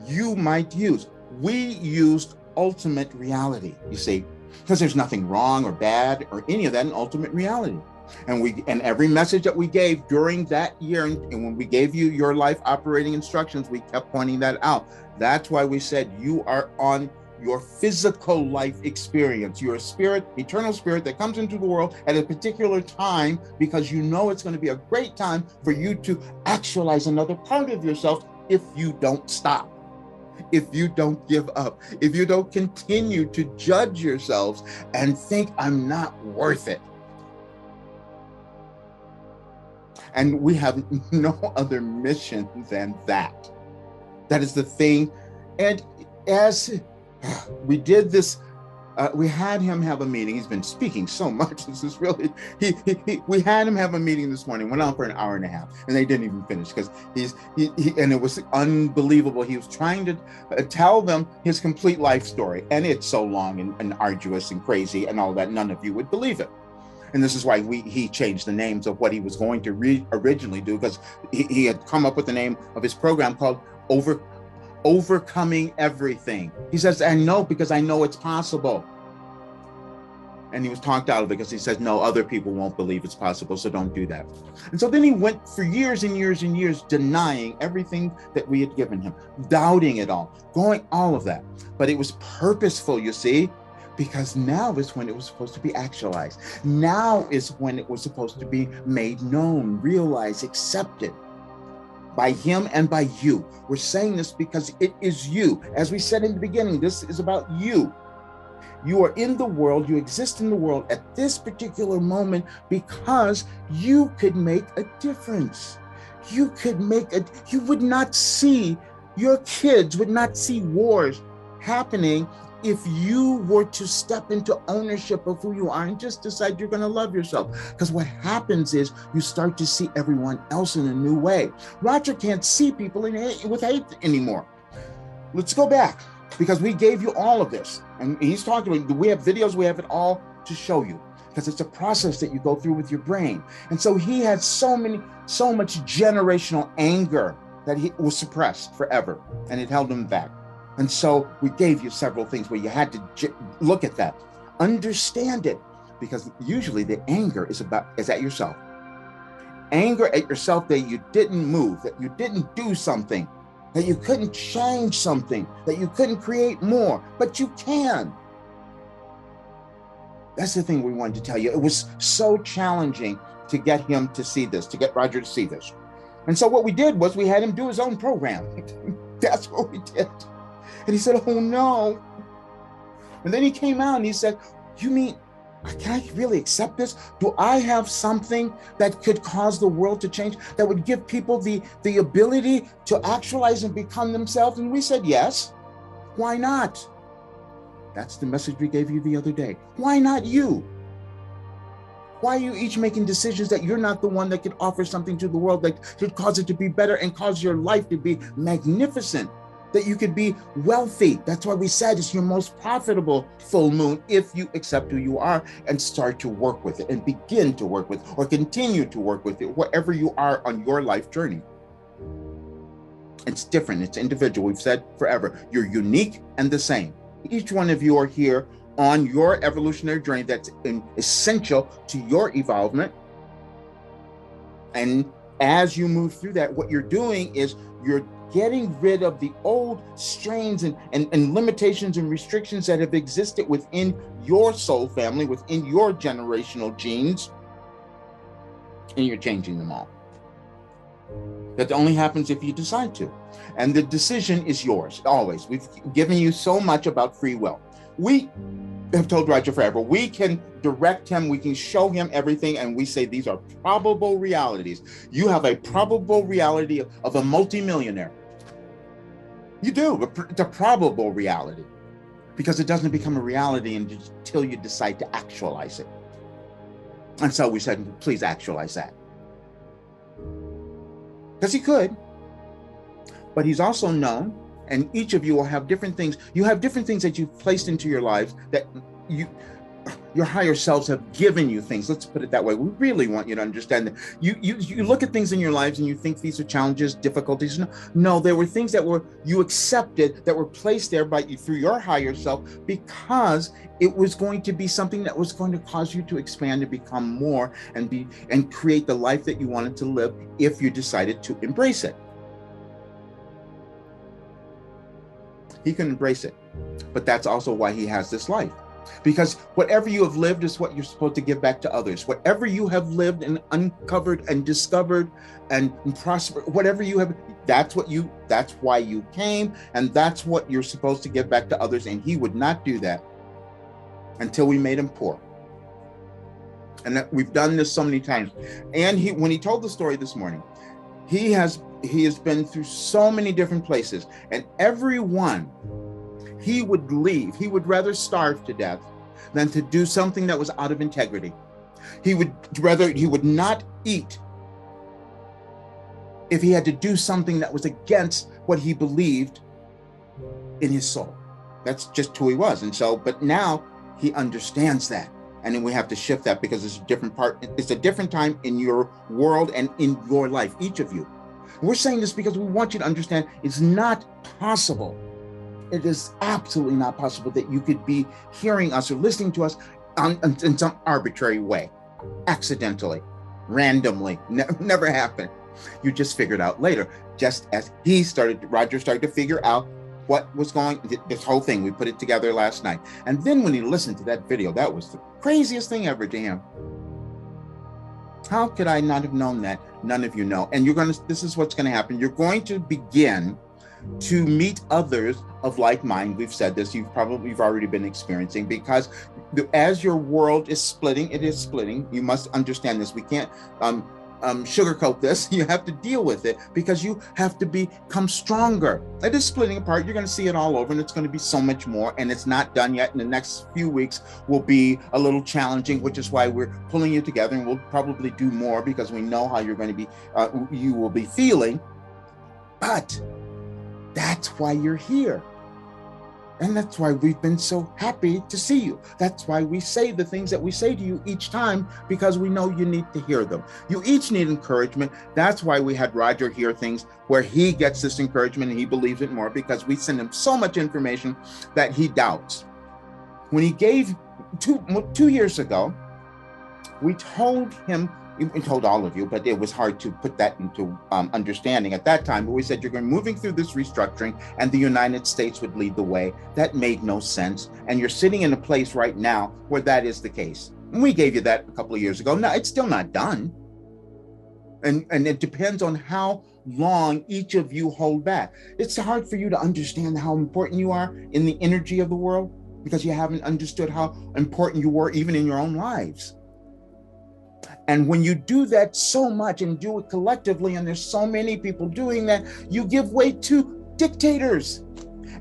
you might use. We used ultimate reality, you see, because there's nothing wrong or bad or any of that in ultimate reality. And every message that we gave during that year, and when we gave you your life operating instructions, we kept pointing that out. That's why we said you are on your physical life experience. You're a spirit, eternal spirit that comes into the world at a particular time because you know it's going to be a great time for you to actualize another part of yourself if you don't stop, if you don't give up, if you don't continue to judge yourselves and think I'm not worth it. And we have no other mission than that. That is the thing. And as we did this, we had him have a meeting. He's been speaking so much. This is really, we had him have a meeting this morning, went on for an hour and a half, and they didn't even finish because and it was unbelievable. He was trying to tell them his complete life story. And it's so long and arduous and crazy and all that, none of you would believe it. And this is why he changed the names of what he was going to originally do, because he had come up with the name of his program called Overcoming Everything. He says, I know because I know it's possible. And he was talked out of it because he says, no, other people won't believe it's possible, so don't do that. And so then he went for years and years and years denying everything that we had given him, doubting it all, going all of that. But it was purposeful, you see, because now is when it was supposed to be actualized. Now is when it was supposed to be made known, realized, accepted by him and by you. We're saying this because it is you. As we said in the beginning, this is about you. You are in the world, you exist in the world at this particular moment because you could make a difference. You would not see, your kids would not see wars happening if you were to step into ownership of who you are and just decide you're going to love yourself. Because what happens is you start to see everyone else in a new way. Roger can't see people with hate anymore. Let's go back, because we gave you all of this. And he's talking about, we have videos, we have it all to show you, because it's a process that you go through with your brain. And so he had so much generational anger that he was suppressed forever, and it held him back. And so we gave you several things where you had to look at that, understand it, because usually the anger is at yourself. Anger at yourself that you didn't move, that you didn't do something, that you couldn't change something, that you couldn't create more, but you can. That's the thing we wanted to tell you. It was so challenging to get him to see this, to get Roger to see this. And so what we did was we had him do his own program. That's what we did. And he said, oh no, And then he came out and he said, you mean, can I really accept this? Do I have something that could cause the world to change, that would give people the ability to actualize and become themselves? And we said, yes. Why not? That's the message we gave you the other day. Why not you? Why are you each making decisions that you're not the one that could offer something to the world that could cause it to be better and cause your life to be magnificent? That you could be wealthy. That's why we said it's your most profitable full moon if you accept who you are and start to work with it and begin to work with or continue to work with it, wherever you are on your life journey. It's different. It's individual. We've said forever, you're unique and the same. Each one of you are here on your evolutionary journey that's essential to your evolvement. And as you move through that, what you're doing is you're getting rid of the old strains and limitations and restrictions that have existed within your soul family, within your generational genes, and you're changing them all. That only happens if you decide to. And the decision is yours, always. We've given you so much about free will. We have told Roger forever, we can direct him, we can show him everything, and we say these are probable realities. You have a probable reality of a multimillionaire. You do. It's a probable reality because it doesn't become a reality until you decide to actualize it. And so we said, please actualize that. Because he could, but he's also known, and each of you will have different things. You have different things that you've placed into your lives that your higher selves have given you things. Let's put it that way. We really want you to understand that you look at things in your lives and you think these are challenges, difficulties. No, there were things that you accepted that were placed there by you through your higher self because it was going to be something that was going to cause you to expand and become more and create the life that you wanted to live if you decided to embrace it. He can embrace it, but that's also why he has this life. Because whatever you have lived is what you're supposed to give back to others. Whatever you have lived and uncovered and discovered and prospered, whatever you have, that's why you came, and that's what you're supposed to give back to others. And he would not do that until we made him poor. And we've done this so many times. And when he told the story this morning, he has been through so many different places, and everyone he would leave. He would rather starve to death than to do something that was out of integrity. He would not eat if he had to do something that was against what he believed in his soul. That's just who he was. And so, but now he understands that. And then we have to shift that because it's a different time in your world and in your life, each of you. We're saying this because we want you to understand it's not possible. It is absolutely not possible that you could be hearing us or listening to us in some arbitrary way, accidentally, randomly. Never happened. You just figured out later, just as Roger started to figure out what was this whole thing. We put it together last night. And then when he listened to that video, that was the craziest thing ever to him. How could I not have known that? None of you know. And this is what's going to happen. You're going to begin to meet others of like mind. We've said this, you've already been experiencing, because as your world is splitting, it is splitting. You must understand this. We can't sugarcoat this. You have to deal with it because you have to become stronger. It is splitting apart. You're going to see it all over, and it's going to be so much more, and it's not done yet. In the next few weeks will be a little challenging, which is why we're pulling you together, and we'll probably do more because we know how you're going to be, you will be feeling. But that's why you're here. And that's why we've been so happy to see you. That's why we say the things that we say to you each time, because we know you need to hear them. You each need encouragement. That's why we had Roger hear things where he gets this encouragement and he believes it more, because we send him so much information that he doubts. When he gave 2 years ago, we told him, we told all of you, but it was hard to put that into understanding at that time. But we said, you're moving through this restructuring and the United States would lead the way. That made no sense. And you're sitting in a place right now where that is the case. And we gave you that a couple of years ago. No, it's still not done. And it depends on how long each of you hold back. It's hard for you to understand how important you are in the energy of the world. because you haven't understood how important you were even in your own lives. And when you do that so much and do it collectively, and there's so many people doing that, you give way to dictators.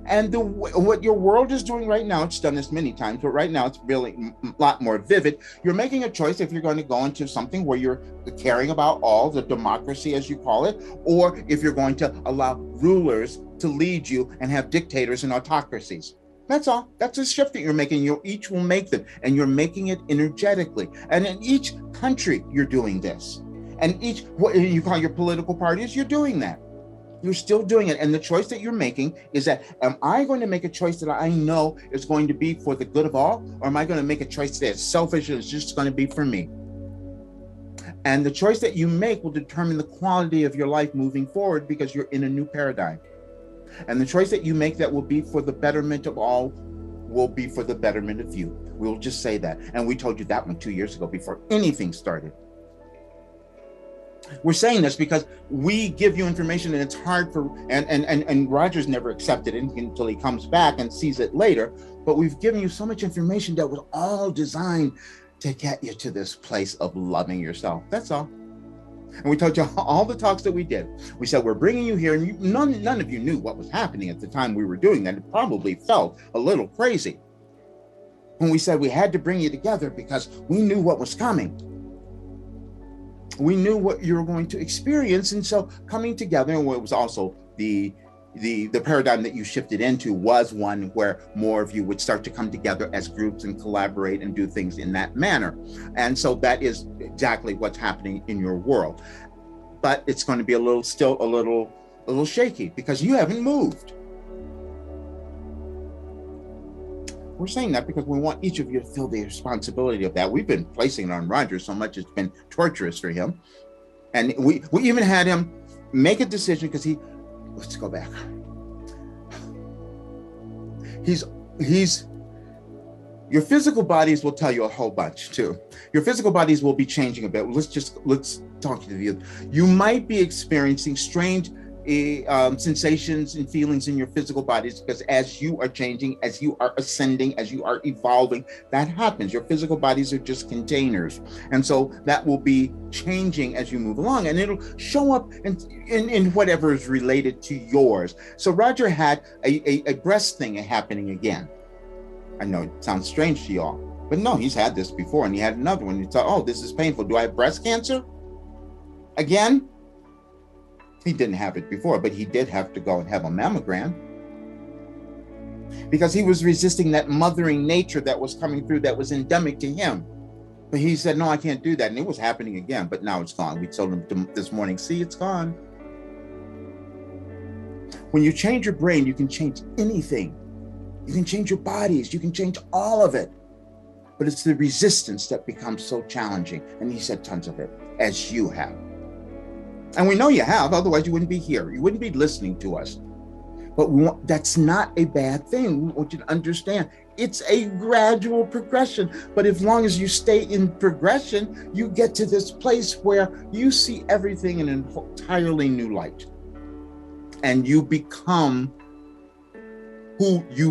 And what your world is doing right now, it's done this many times, but right now it's really a lot more vivid. You're making a choice if you're going to go into something where you're caring about all the democracy, as you call it, or if you're going to allow rulers to lead you and have dictators and autocracies. That's all. That's a shift that you're making. You each will make them, and you're making it energetically. And in each country, you're doing this. And each, what you call your political parties, you're doing that. You're still doing it. And the choice that you're making is that, am I going to make a choice that I know is going to be for the good of all? Or am I going to make a choice that's selfish and it's just going to be for me? And the choice that you make will determine the quality of your life moving forward, because you're in a new paradigm. And the choice that you make that will be for the betterment of all will be for the betterment of you. We'll just say that. And we told you that one 2 years ago before anything started. We're saying this because we give you information and it's hard for, and Roger's never accepted it until he comes back and sees it later. But we've given you so much information that was all designed to get you to this place of loving yourself. That's all. And we told you all the talks that we did. We said, we're bringing you here, and none of you knew what was happening at the time we were doing that. It probably felt a little crazy when we said we had to bring you together because we knew what was coming. We knew what you were going to experience. And so coming together, and it was also the paradigm that you shifted into was one where more of you would start to come together as groups and collaborate and do things in that manner. And so that is exactly what's happening in your world. But it's going to be still a little shaky because you haven't moved. We're saying that because we want each of you to feel the responsibility of that. We've been placing it on Roger so much it's been torturous for him. And we even had him make a decision because let's go back. Your physical bodies will tell you a whole bunch too. Your physical bodies will be changing a bit. Let's talk to you. You might be experiencing strange sensations and feelings in your physical bodies because as you are changing, as you are ascending, as you are evolving, that happens. Your physical bodies are just containers. And so that will be changing as you move along, and it'll show up in whatever is related to yours. So Roger had a breast thing happening again. I know it sounds strange to y'all, but no, he's had this before, and he had another one. He thought, oh, this is painful. Do I have breast cancer? Again? He didn't have it before, but he did have to go and have a mammogram because he was resisting that mothering nature that was coming through that was endemic to him. But he said, no, I can't do that. And it was happening again, but now it's gone. We told him this morning, see, it's gone. When you change your brain, you can change anything. You can change your bodies. You can change all of it. But it's the resistance that becomes so challenging. And he said tons of it, as you have. And we know you have, otherwise you wouldn't be here. You wouldn't be listening to us. But that's not a bad thing. We want you to understand it's a gradual progression. But as long as you stay in progression, you get to this place where you see everything in an entirely new light. And you become who you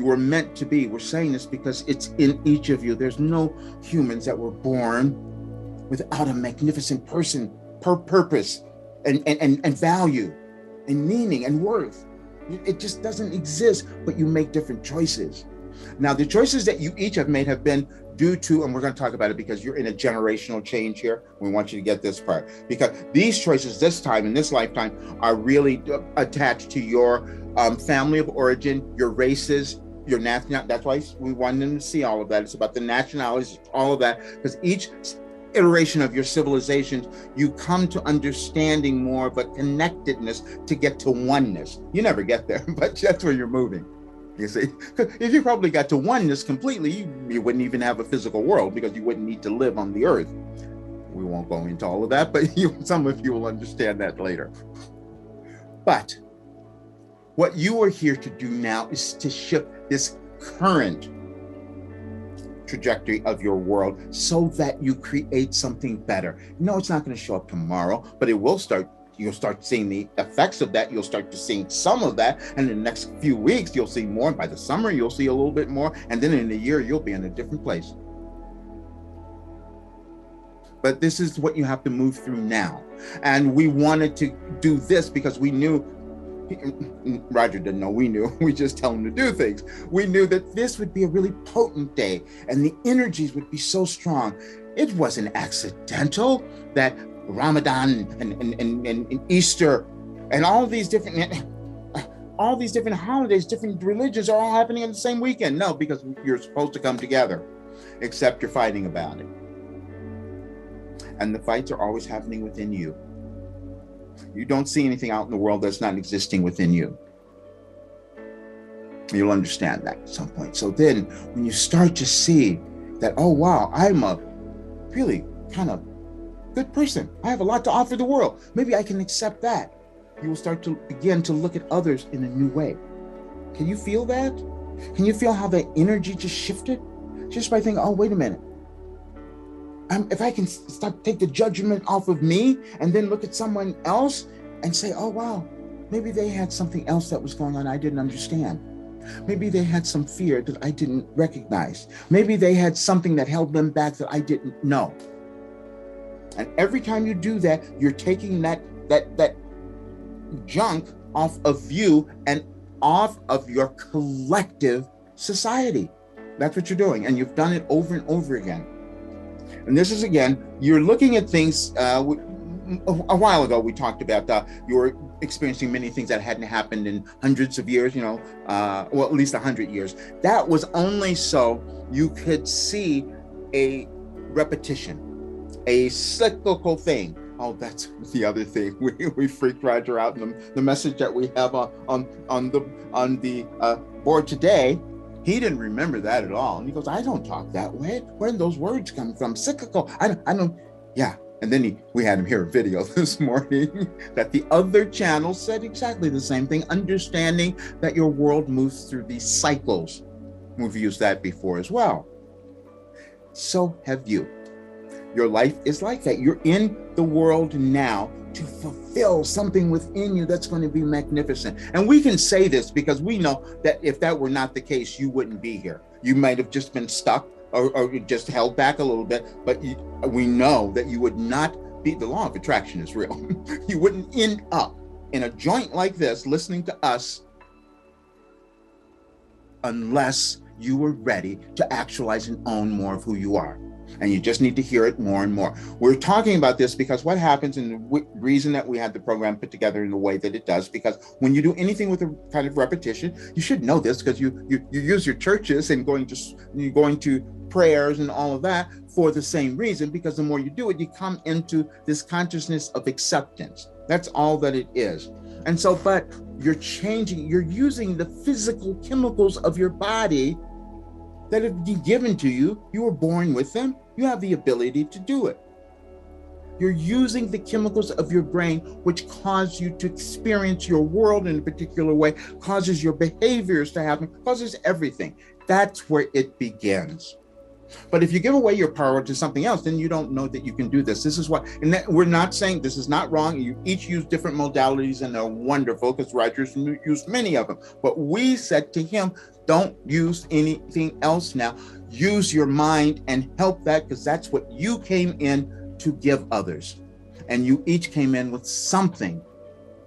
were meant to be. We're saying this because it's in each of you. There's no humans that were born without a magnificent person, purpose and value and meaning and worth. It just doesn't exist, but you make different choices. Now, the choices that you each have made have been due to, and we're going to talk about it because you're in a generational change here. We want you to get this part, because these choices this time in this lifetime are really attached to your family of origin, your races, your national. That's why we want them to see all of that. It's about the nationalities, all of that, because each iteration of your civilizations, you come to understanding more of a connectedness to get to oneness. You never get there, but that's where you're moving. You see, if you probably got to oneness completely, you wouldn't even have a physical world because you wouldn't need to live on the earth. We won't go into all of that, but some of you will understand that later. But what you are here to do now is to shift this current trajectory of your world so that you create something better. No, it's not going to show up tomorrow, but it will start you'll start seeing the effects of that. You'll start to see some of that. And in the next few weeks, you'll see more. By the summer, you'll see a little bit more. And then in a year, you'll be in a different place. But this is what you have to move through now. And we wanted to do this because we knew, Roger didn't know, we knew, we just tell him to do things. We knew that this would be a really potent day and the energies would be so strong. It wasn't accidental that Ramadan and Easter and all these different holidays, different religions are all happening on the same weekend. No, because you're supposed to come together, except you're fighting about it. And the fights are always happening within you. You don't see anything out in the world that's not existing within you. You'll understand that at some point. So then when you start to see that, oh, wow, I'm a really kind of good person. I have a lot to offer the world. Maybe I can accept that. You will start to begin to look at others in a new way. Can you feel that? Can you feel how the energy just shifted? Just by thinking, oh, wait a minute. If I can take the judgment off of me and then look at someone else and say, oh, wow, maybe they had something else that was going on I didn't understand. Maybe they had some fear that I didn't recognize. Maybe they had something that held them back that I didn't know. And every time you do that, you're taking that junk off of you and off of your collective society. That's what you're doing. And you've done it over and over again. And this is, again, you're looking at things, a while ago we talked about you were experiencing many things that hadn't happened in hundreds of years, well, at least 100 years. That was only so you could see a repetition, a cyclical thing. Oh, that's the other thing. We freaked Roger out in the message that we have on the board today. He didn't remember that at all. And he goes, I don't talk that way. Where did those words come from? Cyclical. I don't. Yeah. And then we had him hear a video this morning that the other channel said exactly the same thing, understanding that your world moves through these cycles. We've used that before as well. So have you. Your life is like that. You're in the world now to fulfill something within you that's going to be magnificent. And we can say this because we know that if that were not the case, you wouldn't be here. You might have just been stuck or just held back a little bit, but we know that you would not be, the law of attraction is real. You wouldn't end up in a joint like this listening to us unless you were ready to actualize and own more of who you are. And you just need to hear it more and more. We're talking about this because what happens, and the reason that we had the program put together in the way that it does, because when you do anything with a kind of repetition, you should know this because you use your churches and going to prayers and all of that for the same reason, because the more you do it, you come into this consciousness of acceptance. That's all that it is. And so, but you're changing, you're using the physical chemicals of your body that have been given to you. You were born with them. You have the ability to do it. You're using the chemicals of your brain, which cause you to experience your world in a particular way, causes your behaviors to happen, causes everything. That's where it begins. But if you give away your power to something else, then you don't know that you can do this. This is what, and that, we're not saying this is not wrong. You each use different modalities and they're wonderful because Roger's used many of them. But we said to him, don't use anything else now. Use your mind and help that, because that's what you came in to give others. And you each came in with something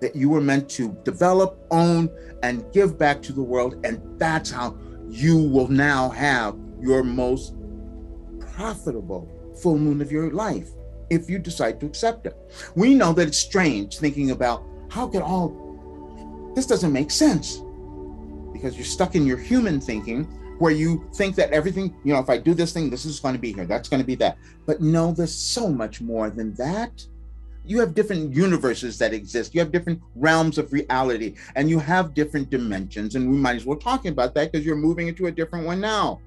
that you were meant to develop, own, and give back to the world. And that's how you will now have your most profitable full moon of your life, if you decide to accept it. We know that it's strange thinking about how could this doesn't make sense, because you're stuck in your human thinking where you think that everything, if I do this thing, this is going to be here, that's going to be that. But no, there's so much more than that. You have different universes that exist. You have different realms of reality, and you have different dimensions. And we might as well talk about that because you're moving into a different one now.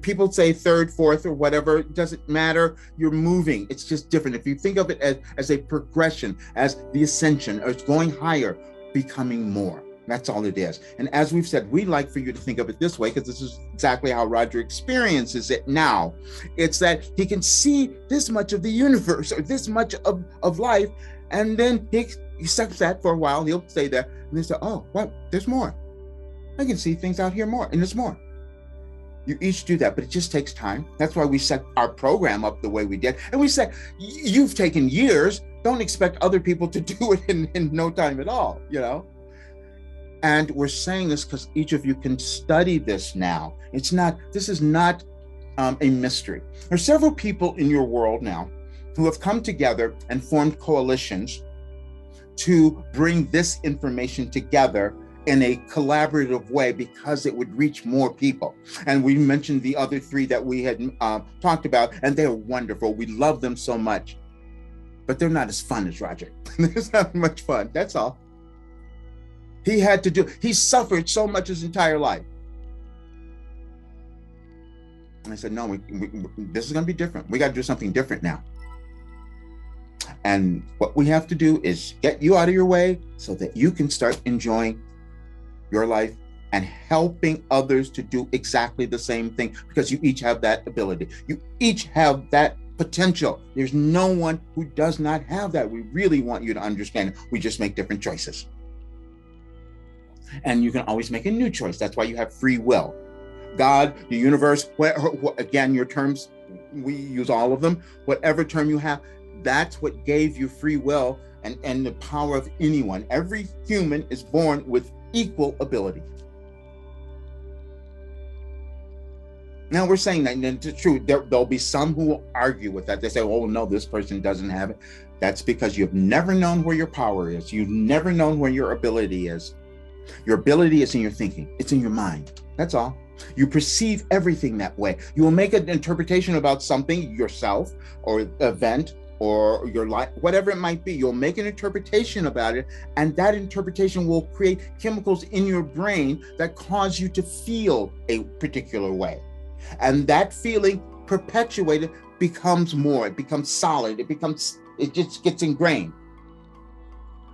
People say third, fourth, or whatever, it doesn't matter. You're moving. It's just different. If you think of it as a progression, as the ascension, or it's going higher, becoming more. That's all it is. And as we've said, we like for you to think of it this way, because this is exactly how Roger experiences it now. It's that he can see this much of the universe or this much of life, And then he accepts that for a while. He'll stay there. And they say, oh, what? There's more. I can see things out here more. And there's more. You each do that, but it just takes time. That's why we set our program up the way we did. And we said, you've taken years. Don't expect other people to do it in no time at all, you know? And we're saying this because each of you can study this now. This is not a mystery. There's several people in your world now who have come together and formed coalitions to bring this information together in a collaborative way because it would reach more people. And we mentioned the other three that we had talked about, and they're wonderful. We love them so much, but they're not as fun as Roger. There's not much fun, that's all. He suffered so much his entire life. And I said, no, this is gonna be different. We gotta do something different now. And what we have to do is get you out of your way so that you can start enjoying your life and helping others to do exactly the same thing, because you each have that ability. You each have that potential. There's no one who does not have that. We really want you to understand. We just make different choices. And you can always make a new choice. That's why you have free will. God, the universe, again, your terms, we use all of them. Whatever term you have, that's what gave you free will and the power of anyone. Every human is born with equal ability. Now we're saying that, and it's true, there'll be some who will argue with that. They say, oh no, this person doesn't have it. That's because you've never known where your power is. You've never known where your ability is. Your ability is in your thinking. It's in your mind. That's all. You perceive everything that way. You will make an interpretation about something, yourself, or event, or your life, whatever it might be. You'll make an interpretation about it, and that interpretation will create chemicals in your brain that cause you to feel a particular way. And that feeling perpetuated becomes more, it becomes solid, it just gets ingrained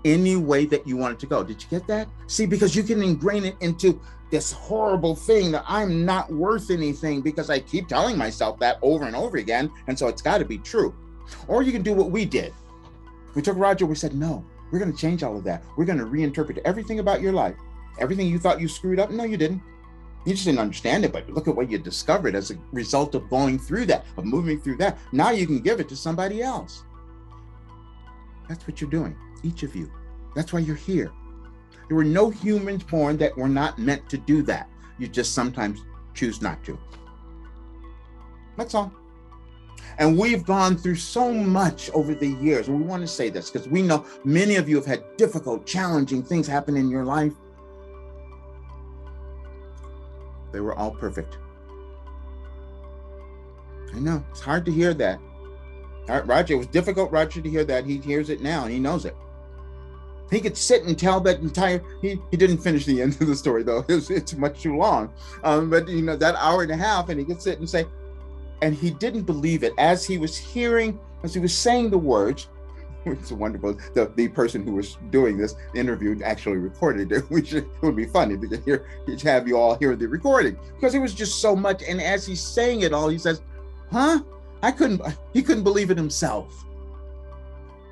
any way that you want it to go. Did you get that? See, because you can ingrain it into this horrible thing that I'm not worth anything because I keep telling myself that over and over again. And so it's got to be true. Or you can do what we did. We took Roger, we said, no, we're going to change all of that. We're going to reinterpret everything about your life. Everything you thought you screwed up. No, you didn't. You just didn't understand it, but look at what you discovered as a result of going through that, of moving through that. Now you can give it to somebody else. That's what you're doing, each of you. That's why you're here. There were no humans born that were not meant to do that. You just sometimes choose not to. That's all. And we've gone through so much over the years. And we want to say this because we know many of you have had difficult, challenging things happen in your life. They were all perfect. I know, it's hard to hear that. Roger, it was difficult, Roger, to hear that. He hears it now and he knows it. He could sit and tell that entire, he didn't finish the end of the story though. It's much too long. But you know, that hour and a half, and he could sit and say, and he didn't believe it. As he was saying the words, it's wonderful. The person who was doing this interview actually recorded it. It would be funny to have you all hear the recording because it was just so much. And as he's saying it all, he says, huh? He couldn't believe it himself.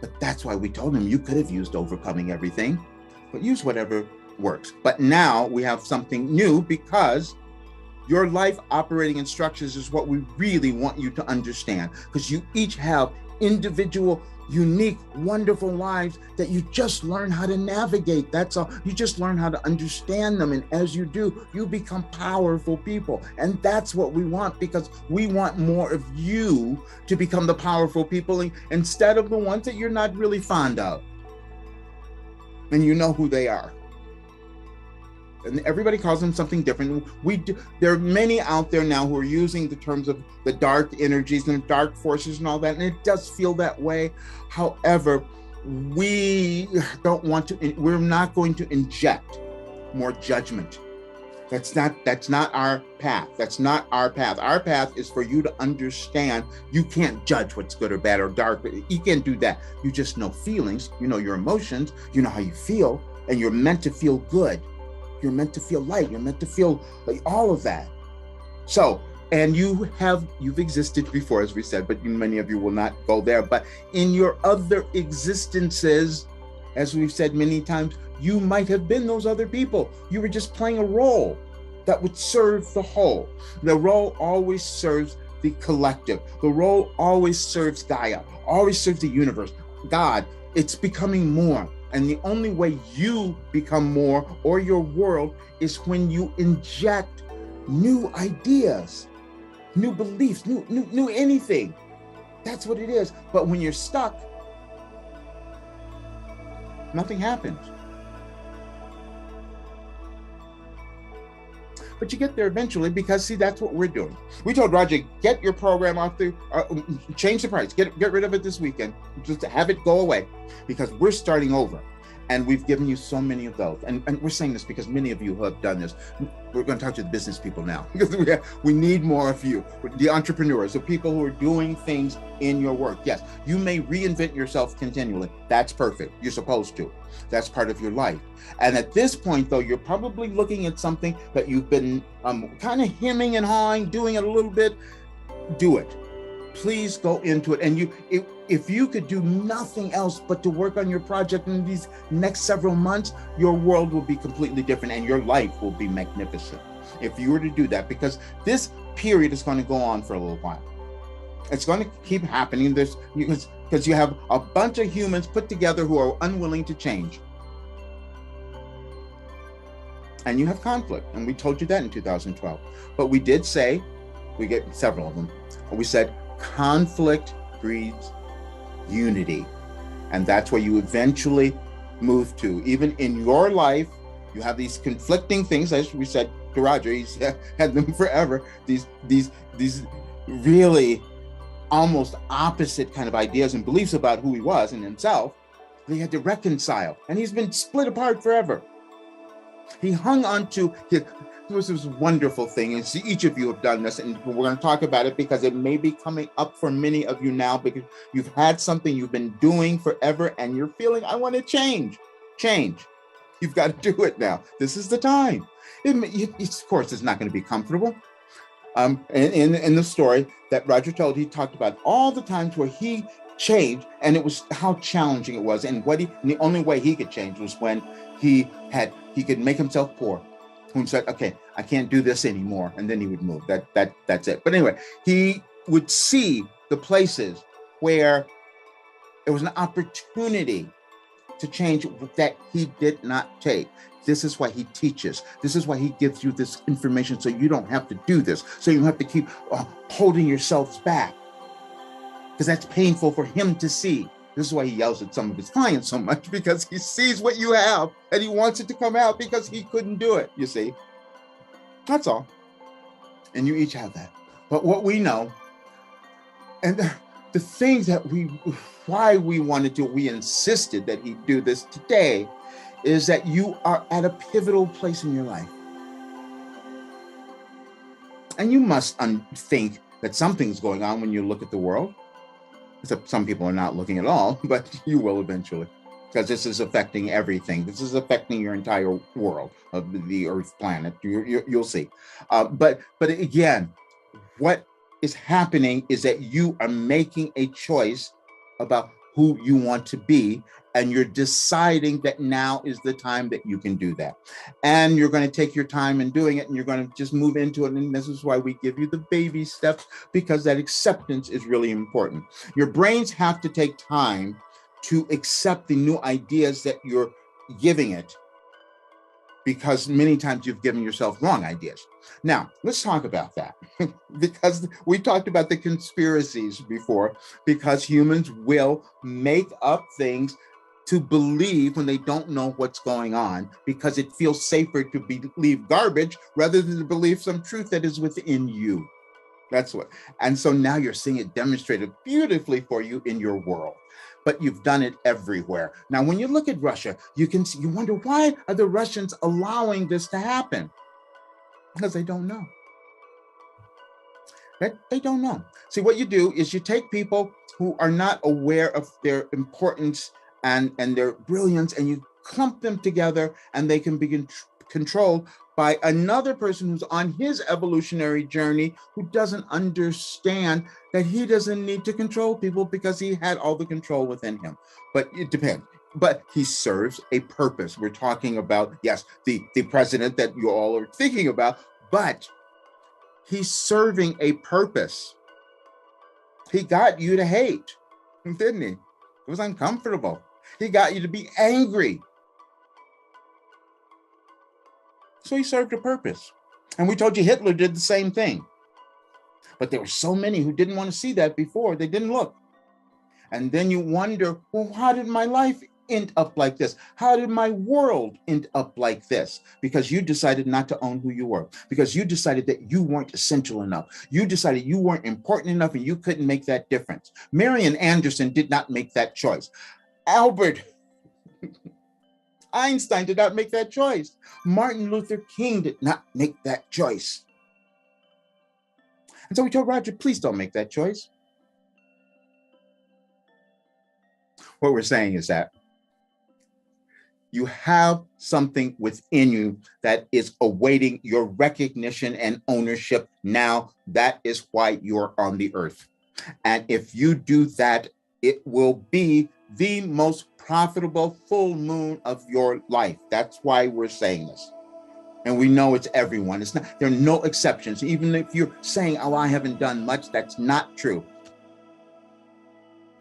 But that's why we told him you could have used overcoming everything, but use whatever works. But now we have something new because your life operating instructions is what we really want you to understand, because you each have individual, unique, wonderful lives that you just learn how to navigate. That's all. You just learn how to understand them. And as you do, you become powerful people. And that's what we want, because we want more of you to become the powerful people instead of the ones that you're not really fond of. And you know who they are. And everybody calls them something different. There are many out there now who are using the terms of the dark energies and the dark forces and all that, and it does feel that way. However, we're not going to inject more judgment. That's not our path. That's not our path. Our path is for you to understand you can't judge what's good or bad or dark. You can't do that. You just know feelings, you know your emotions, you know how you feel, and you're meant to feel good. You're meant to feel light. You're meant to feel like all of that. So And you've existed before, as we said, but many of you will not go there. But in your other existences, as we've said many times, you might have been those other people. You were just playing a role that would serve the whole. The role always serves the collective. The role always serves Gaia, always serves the universe, God. It's becoming more. And the only way you become more, or your world, is when you inject new ideas, new beliefs, new anything. That's what it is. But when you're stuck, nothing happens. But you get there eventually, because see, that's what we're doing. We told Roger, get your program off the, change the price, get rid of it this weekend, just to have it go away, because we're starting over. And we've given you so many of those. And we're saying this because many of you have done this. We're going to talk to the business people now, because we need more of you, the entrepreneurs, the people who are doing things in your work. Yes, you may reinvent yourself continually. That's perfect. You're supposed to. That's part of your life. And at this point, though, you're probably looking at something that you've been kind of hemming and hawing, doing it a little bit. Do it. Please go into it. And if you could do nothing else but to work on your project in these next several months, your world will be completely different and your life will be magnificent if you were to do that, because this period is going to go on for a little while. It's going to keep happening because you have a bunch of humans put together who are unwilling to change. And you have conflict. And we told you that in 2012. But we did say, we get several of them, we said conflict breeds unity. And that's where you eventually move to. Even in your life, you have these conflicting things, as we said to Roger, he's had them forever, these really almost opposite kind of ideas and beliefs about who he was and himself. They had to reconcile, and he's been split apart forever. He hung on to this wonderful thing, and see, each of you have done this, and we're going to talk about it because it may be coming up for many of you now, because you've had something you've been doing forever and you're feeling, I want to change. You've got to do it now. This is the time. Of course, it's not going to be comfortable. In the story that Roger told, he talked about all the times where he changed, and it was how challenging it was, and the only way he could change was when he could make himself poor. When he said, okay, I can't do this anymore, and then he would move. That's it. But anyway, he would see the places where there was an opportunity to change that he did not take. This is why he teaches. This is why he gives you this information, so you don't have to do this. So you don't have to keep holding yourselves back, because that's painful for him to see. This is why he yells at some of his clients so much, because he sees what you have and he wants it to come out because he couldn't do it, you see. That's all. And you each have that. But what we know, and the things that why we wanted to, we insisted that he do this today, is that you are at a pivotal place in your life. And you must think that something's going on when you look at the world. Except some people are not looking at all, but you will eventually, because this is affecting everything. This is affecting your entire world of the Earth planet. You'll see. But again, what is happening is that you are making a choice about who you want to be, and you're deciding that now is the time that you can do that. And you're going to take your time in doing it, and you're going to just move into it. And this is why we give you the baby steps, because that acceptance is really important. Your brains have to take time to accept the new ideas that you're giving it, because many times you've given yourself wrong ideas. Now, let's talk about that, because we talked about the conspiracies before, because humans will make up things to believe when they don't know what's going on, because it feels safer to believe garbage rather than to believe some truth that is within you. That's what. And so now you're seeing it demonstrated beautifully for you in your world, but you've done it everywhere. Now, when you look at Russia, you wonder, why are the Russians allowing this to happen? Because they don't know. They don't know. See, what you do is you take people who are not aware of their importance and their brilliance, and you clump them together, and they can be controlled by another person who's on his evolutionary journey, who doesn't understand that he doesn't need to control people because he had all the control within him. But it depends. But he serves a purpose. We're talking about, yes, the president that you all are thinking about, but he's serving a purpose. He got you to hate, didn't he? It was uncomfortable. He got you to be angry. So he served a purpose. And we told you Hitler did the same thing. But there were so many who didn't want to see that before. They didn't look. And then you wonder, well, how did my life end up like this? How did my world end up like this? Because you decided not to own who you were. Because you decided that you weren't essential enough. You decided you weren't important enough and you couldn't make that difference. Marian Anderson did not make that choice. Albert Einstein did not make that choice. Martin Luther King did not make that choice. And so we told Roger, please don't make that choice. What we're saying is that you have something within you that is awaiting your recognition and ownership now. That is why you're on the earth. And if you do that, it will be the most profitable full moon of your life. That's why we're saying this. And we know it's everyone. It's not, there are no exceptions. Even if you're saying, oh, I haven't done much, that's not true.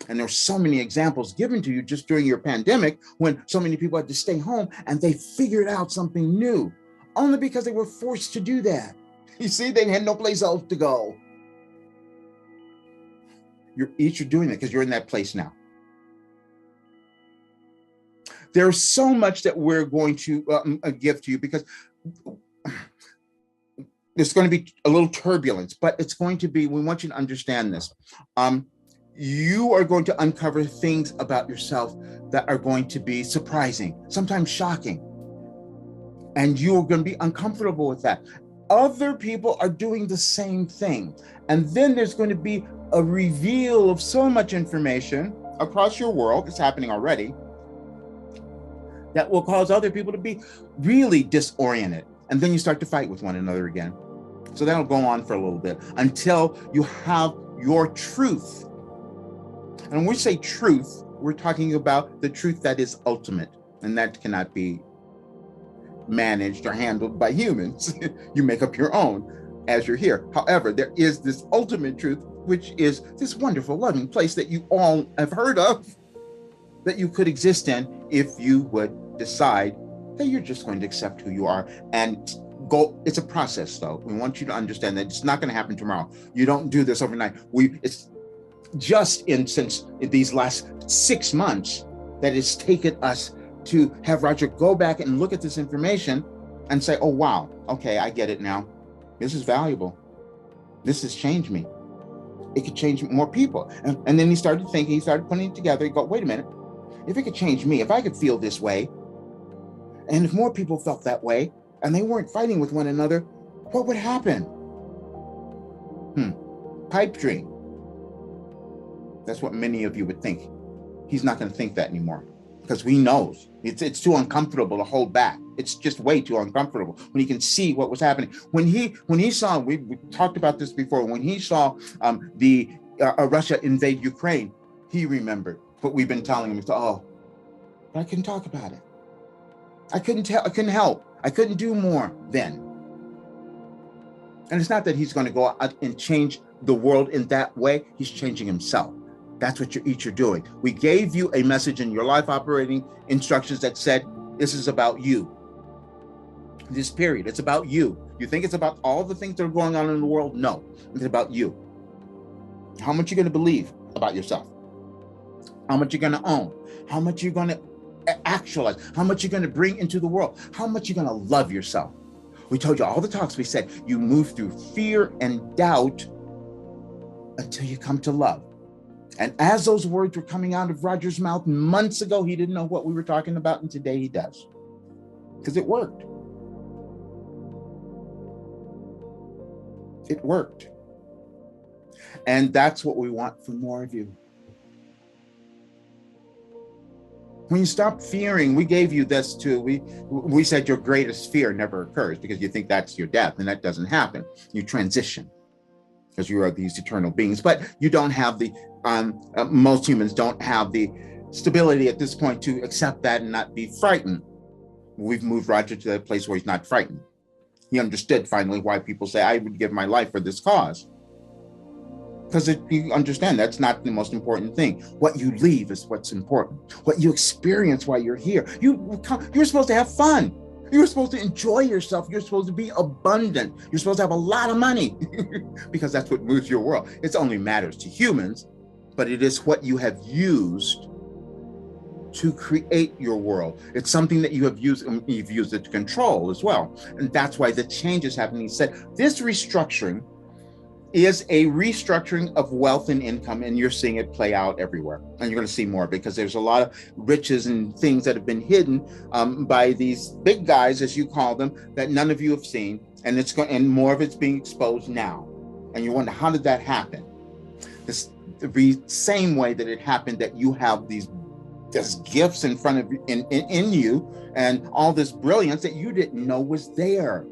And there's so many examples given to you just during your pandemic when so many people had to stay home and they figured out something new, only because they were forced to do that. You see, they had no place else to go. You're each doing it because you're in that place now. There's so much that we're going to give to you because there's going to be a little turbulence, but it's going to be, we want you to understand this. You are going to uncover things about yourself that are going to be surprising, sometimes shocking. And you're going to be uncomfortable with that. Other people are doing the same thing. And then there's going to be a reveal of so much information across your world, it's happening already, that will cause other people to be really disoriented. And then you start to fight with one another again. So that'll go on for a little bit until you have your truth. And when we say truth, we're talking about the truth that is ultimate, and that cannot be managed or handled by humans. You make up your own as you're here. However, there is this ultimate truth, which is this wonderful, loving place that you all have heard of, that you could exist in if you would decide that you're just going to accept who you are and go. It's a process, though. We want you to understand that it's not going to happen tomorrow. You don't do this overnight. It's just since these last 6 months that it's taken us to have Roger go back and look at this information and say, oh, wow, okay, I get it now. This is valuable. This has changed me. It could change more people. And then he started thinking, he started putting it together. He go, wait a minute, if it could change me, if I could feel this way, and if more people felt that way, and they weren't fighting with one another, what would happen? Pipe dream. That's what many of you would think. He's not going to think that anymore because he knows it's too uncomfortable to hold back. It's just way too uncomfortable when he can see what was happening. When he saw, we talked about this before, when he saw Russia invade Ukraine, he remembered what we've been telling him. He thought, oh, but I couldn't talk about it. I couldn't help. I couldn't do more then. And it's not that he's going to go out and change the world in that way. He's changing himself. That's what you're each are doing. We gave you a message in your life operating instructions that said, this is about you. This period, it's about you. You think it's about all the things that are going on in the world? No, it's about you. How much you're going to believe about yourself? How much you're going to own? How much you're going to actualize? How much you're going to bring into the world? How much you're going to love yourself? We told you all the talks. We said you move through fear and doubt until you come to love. And as those words were coming out of Roger's mouth months ago, he didn't know what we were talking about, and today he does. Because it worked. It worked. And that's what we want for more of you. When you stop fearing, we gave you this too. We said your greatest fear never occurs because you think that's your death, and that doesn't happen. You transition because you are these eternal beings, but you don't have the, most humans don't have the stability at this point to accept that and not be frightened. We've moved Roger to that place where he's not frightened. He understood finally why people say, I would give my life for this cause. Because you understand that's not the most important thing. What you leave is what's important. What you experience while you're here. You're supposed to have fun. You're supposed to enjoy yourself. You're supposed to be abundant. You're supposed to have a lot of money because that's what moves your world. It only matters to humans, but it is what you have used to create your world. It's something that you have used, and you've used it to control as well. And that's why the change is happening. He said, this restructuring is a restructuring of wealth and income, and you're seeing it play out everywhere. And you're going to see more because there's a lot of riches and things that have been hidden by these big guys, as you call them, that none of you have seen. And and more of it's being exposed now. And you wonder, how did that happen? The same way that it happened that you have these gifts in front of you, in you, and all this brilliance that you didn't know was there.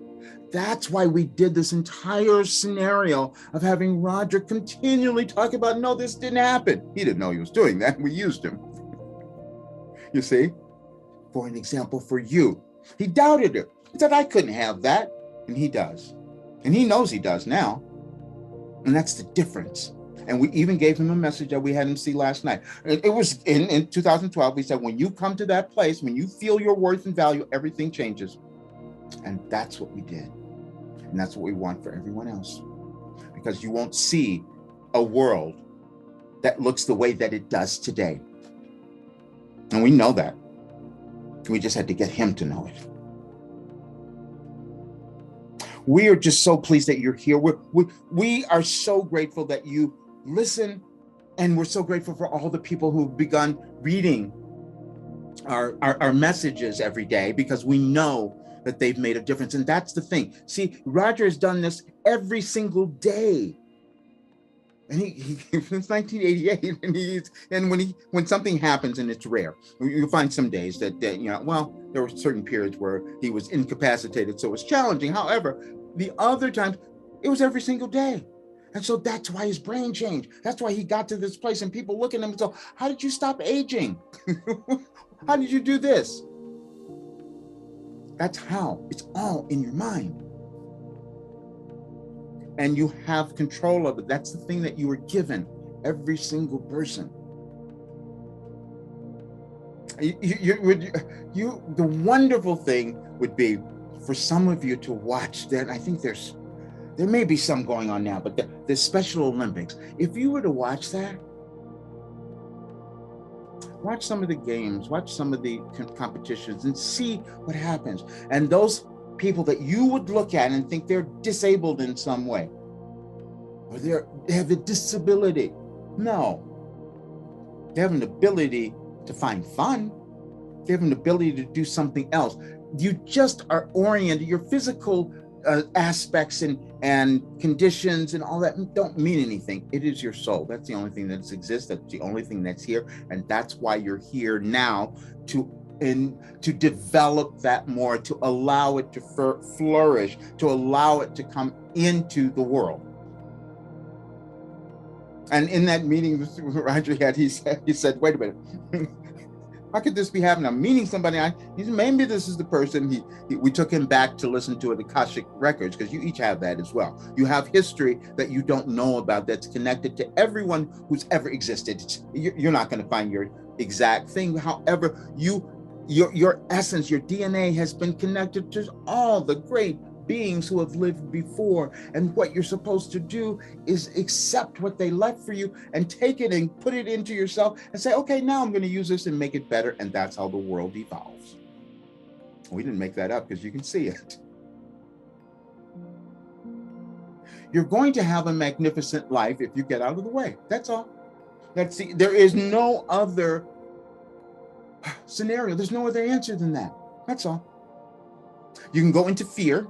That's why we did this entire scenario of having Roger continually talk about, no, this didn't happen. He didn't know he was doing that. We used him. You see, for an example for you, he doubted it. He said, I couldn't have that. And he does. And he knows he does now. And that's the difference. And we even gave him a message that we had him see last night. It was in 2012. We said, when you come to that place, when you feel your worth and value, everything changes. And that's what we did. And that's what we want for everyone else. Because you won't see a world that looks the way that it does today. And we know that. We just had to get him to know it. We are just so pleased that you're here. We are so grateful that you listen, and we're so grateful for all the people who've begun reading our messages every day, because we know that they've made a difference. And that's the thing. See, Roger has done this every single day. And he since 1988, and when something happens, and it's rare, you'll find some days that there were certain periods where he was incapacitated, so it was challenging. However, the other times it was every single day. And so that's why his brain changed. That's why he got to this place, and people look at him and go, how did you stop aging? How did you do this? That's how. It's all in your mind. And you have control of it. That's the thing that you were given, every single person. The wonderful thing would be for some of you to watch that. I think there may be some going on now, but the Special Olympics, if you were to watch that, watch some of the games, watch some of the competitions, and see what happens. And those people that you would look at and think they're disabled in some way, or they have a disability. No, they have an ability to find fun. They have an ability to do something else. You just are oriented. Your physical aspects and conditions and all that don't mean anything. It is your soul. That's the only thing that exists. That's the only thing that's here. And that's why you're here now, to develop that more, to allow it to flourish, to allow it to come into the world. And in that meeting Roger had, he said, wait a minute, how could this be happening? I'm meeting somebody. He said, maybe this is the person. We took him back to listen to the Akashic records, because you each have that as well. You have history that you don't know about that's connected to everyone who's ever existed. You're not going to find your exact thing. However, your essence, your DNA has been connected to all the great beings who have lived before. And what you're supposed to do is accept what they left for you and take it and put it into yourself and say, okay, now I'm going to use this and make it better. And that's how the world evolves. We didn't make that up, because you can see it. You're going to have a magnificent life if you get out of the way. That's all. There is no other scenario. There's no other answer than that. That's all. You can go into fear.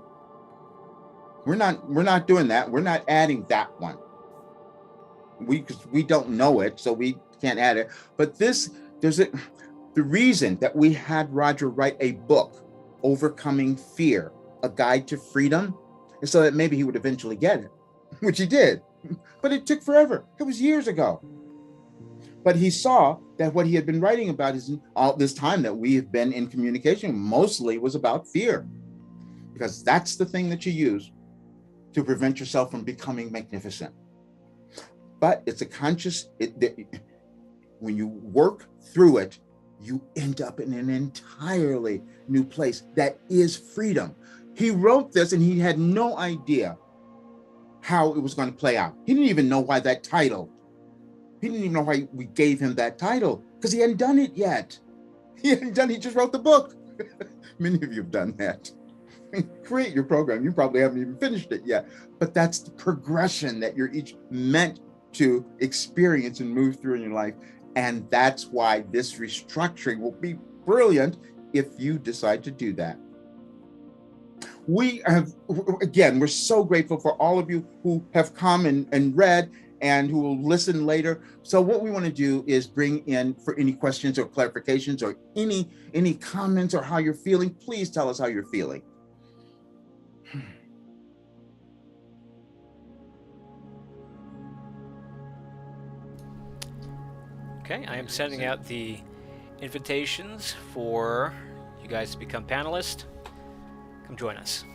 We're not doing that. We're not adding that one. Because we don't know it, so we can't add it. But The reason that we had Roger write a book, Overcoming Fear, A Guide to Freedom, is so that maybe he would eventually get it, which he did. But it took forever. It was years ago. But he saw that what he had been writing about is all this time that we have been in communication mostly was about fear, because that's the thing that you use to prevent yourself from becoming magnificent. But it's a conscious, when you work through it, you end up in an entirely new place that is freedom. He wrote this and he had no idea how it was going to play out. He didn't even know why that title. He didn't even know why we gave him that title, because he hadn't done it yet. He just wrote the book. Many of you have done that. Create your program. You probably haven't even finished it yet, but that's the progression that you're each meant to experience and move through in your life. And that's why this restructuring will be brilliant if you decide to do that. We have, again, we're so grateful for all of you who have come and read and who will listen later. So what we want to do is bring in, for any questions or clarifications or any comments or how you're feeling, please tell us how you're feeling.
Okay, I am sending out the invitations for you guys to become panelists. Come join us.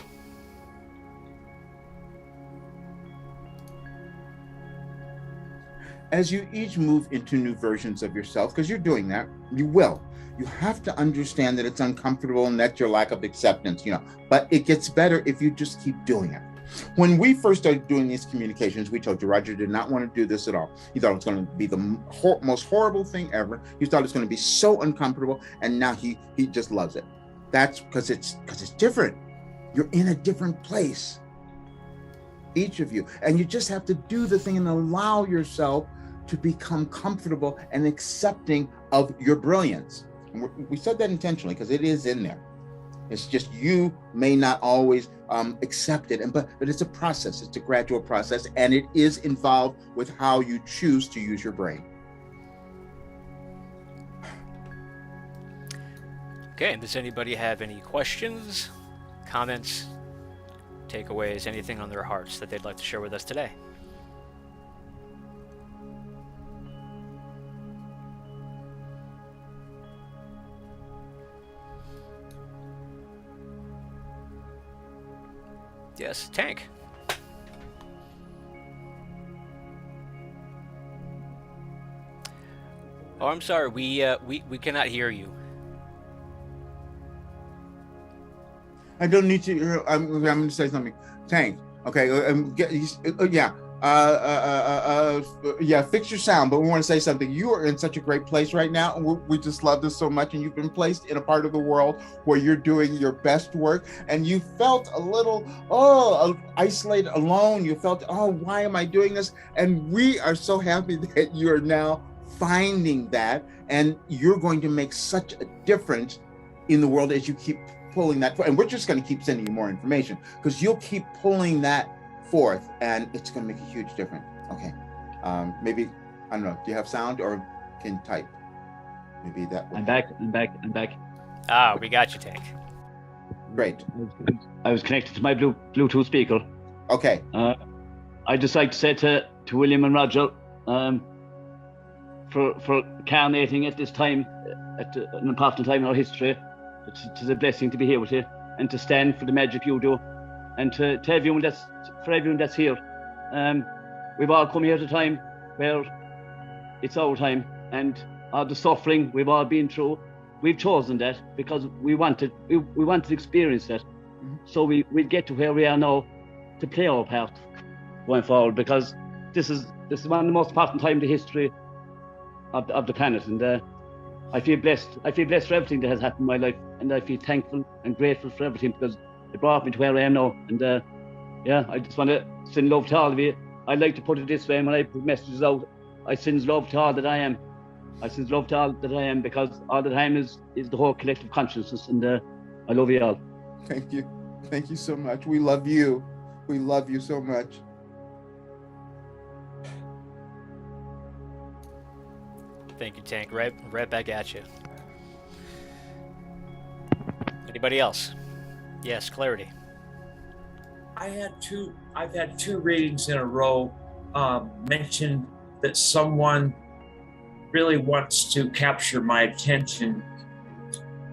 As you each move into new versions of yourself, because you're doing that, you will. You have to understand that it's uncomfortable and that's your lack of acceptance, but it gets better if you just keep doing it. When we first started doing these communications, we told you Roger did not want to do this at all. He thought it was going to be the most horrible thing ever. He thought it was going to be so uncomfortable, and now he just loves it. That's because it's different. You're in a different place, each of you, and you just have to do the thing and allow yourself to become comfortable and accepting of your brilliance. And we said that intentionally because it is in there. It's just you may not always accept it, but it's a process. It's a gradual process, and it is involved with how you choose to use your brain.
Okay, and does anybody have any questions, comments, takeaways, anything on their hearts that they'd like to share with us today? Yes, Tank. Oh, I'm sorry. We cannot hear you.
I don't need to. I'm going to say something. Tank. Okay. Fix your sound. But we want to say something. You are in such a great place right now, and we just love this so much. And you've been placed in a part of the world where you're doing your best work, and you felt a little isolated, alone. You felt, why am I doing this? And we are so happy that you are now finding that, and you're going to make such a difference in the world as you keep pulling that. And we're just going to keep sending you more information because you'll keep pulling that forth, and it's going to make a huge difference. Okay. Maybe, I don't know, do you have sound or can type? Maybe that would...
I'm back.
Ah, we got you, Tank.
Great.
I was connected to my Bluetooth speaker.
Okay.
I'd just like to say to William and Roger, for carnating at this time, at an important time in our history, it's a blessing to be here with you and to stand for the magic you do, and to everyone that's here. We've all come here at a time where it's our time, and all the suffering we've all been through, we've chosen that because we wanted to experience that. Mm-hmm. So we'll get to where we are now to play our part going forward, because this is one of the most important times in the history of the planet, and I feel blessed. I feel blessed for everything that has happened in my life, and I feel thankful and grateful for everything because it brought me to where I am now. And I just want to send love to all of you. I'd like to put it this way: when I put messages out, I send love to all that I am. I send love to all that I am, because all that I am is the whole collective consciousness, and I love you all.
Thank you so much. We love you. We love you so much.
Thank you, Tank. Right back at you. Anybody else? Yes, Clarity.
I've had two readings in a row mention that someone really wants to capture my attention,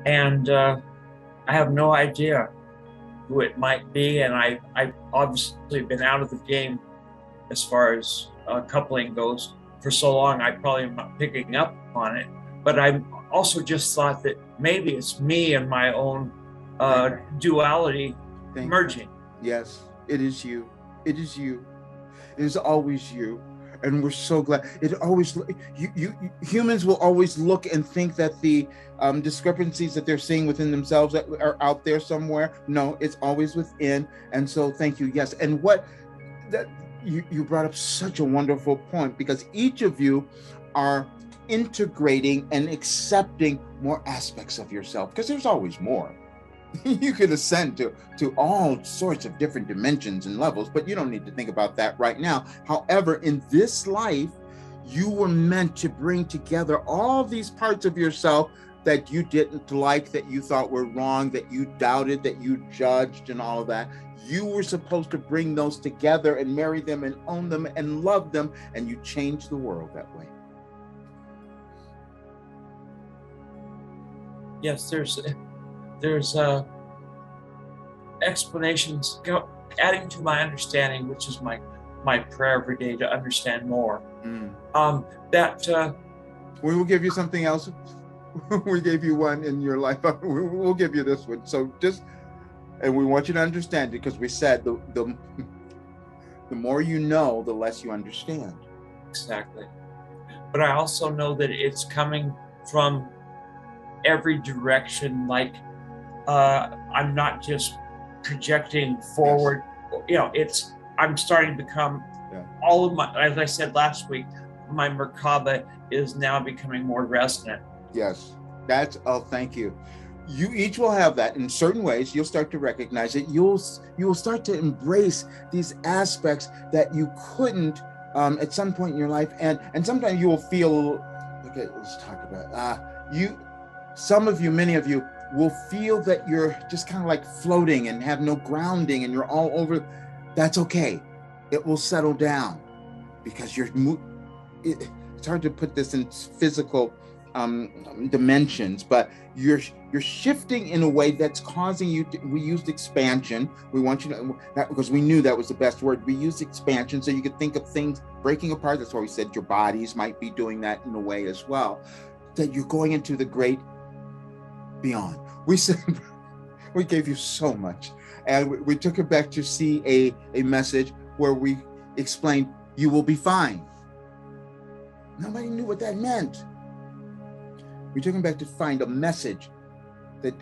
and I have no idea who it might be. And I've obviously been out of the game as far as coupling goes for so long. I probably am not picking up on it, but I also just thought that maybe it's me and my own duality merging.
Yes, it is you. It is you. It is always you. And we're so glad. It always, humans will always look and think that the discrepancies that they're seeing within themselves are out there somewhere. No, it's always within. And so thank you. Yes. And you brought up such a wonderful point, because each of you are integrating and accepting more aspects of yourself, because there's always more. You can ascend to all sorts of different dimensions and levels, but you don't need to think about that right now. However, in this life, you were meant to bring together all these parts of yourself that you didn't like, that you thought were wrong, that you doubted, that you judged, and all of that. You were supposed to bring those together and marry them and own them and love them, and you changed the world that way.
Yes, there's explanations adding to my understanding, which is my prayer every day, to understand more.
We will give you something else. We gave you one in your life. We'll give you this one. So and we want you to understand it, because we said the more you know, the less you understand.
Exactly. But I also know that it's coming from every direction. Like, I'm not just projecting forward. Yes. I'm starting to become all of my, as I said last week, my Merkaba is now becoming more resonant.
Yes, thank you. You each will have that in certain ways. You'll start to recognize it. You will start to embrace these aspects that you couldn't at some point in your life. And sometimes you will feel, okay, let's talk about many of you will feel that you're just kind of like floating and have no grounding and you're all over. That's okay. It will settle down, because it's hard to put this in physical dimensions, but you're shifting in a way that's causing you to, we used expansion. We want you to, because we knew that was the best word. We used expansion so you could think of things breaking apart. That's why we said your bodies might be doing that in a way as well, that you're going into the great beyond. We said, we gave you so much, and we took it back to see a message where we explained you will be fine. Nobody knew what that meant. We took him back to find a message that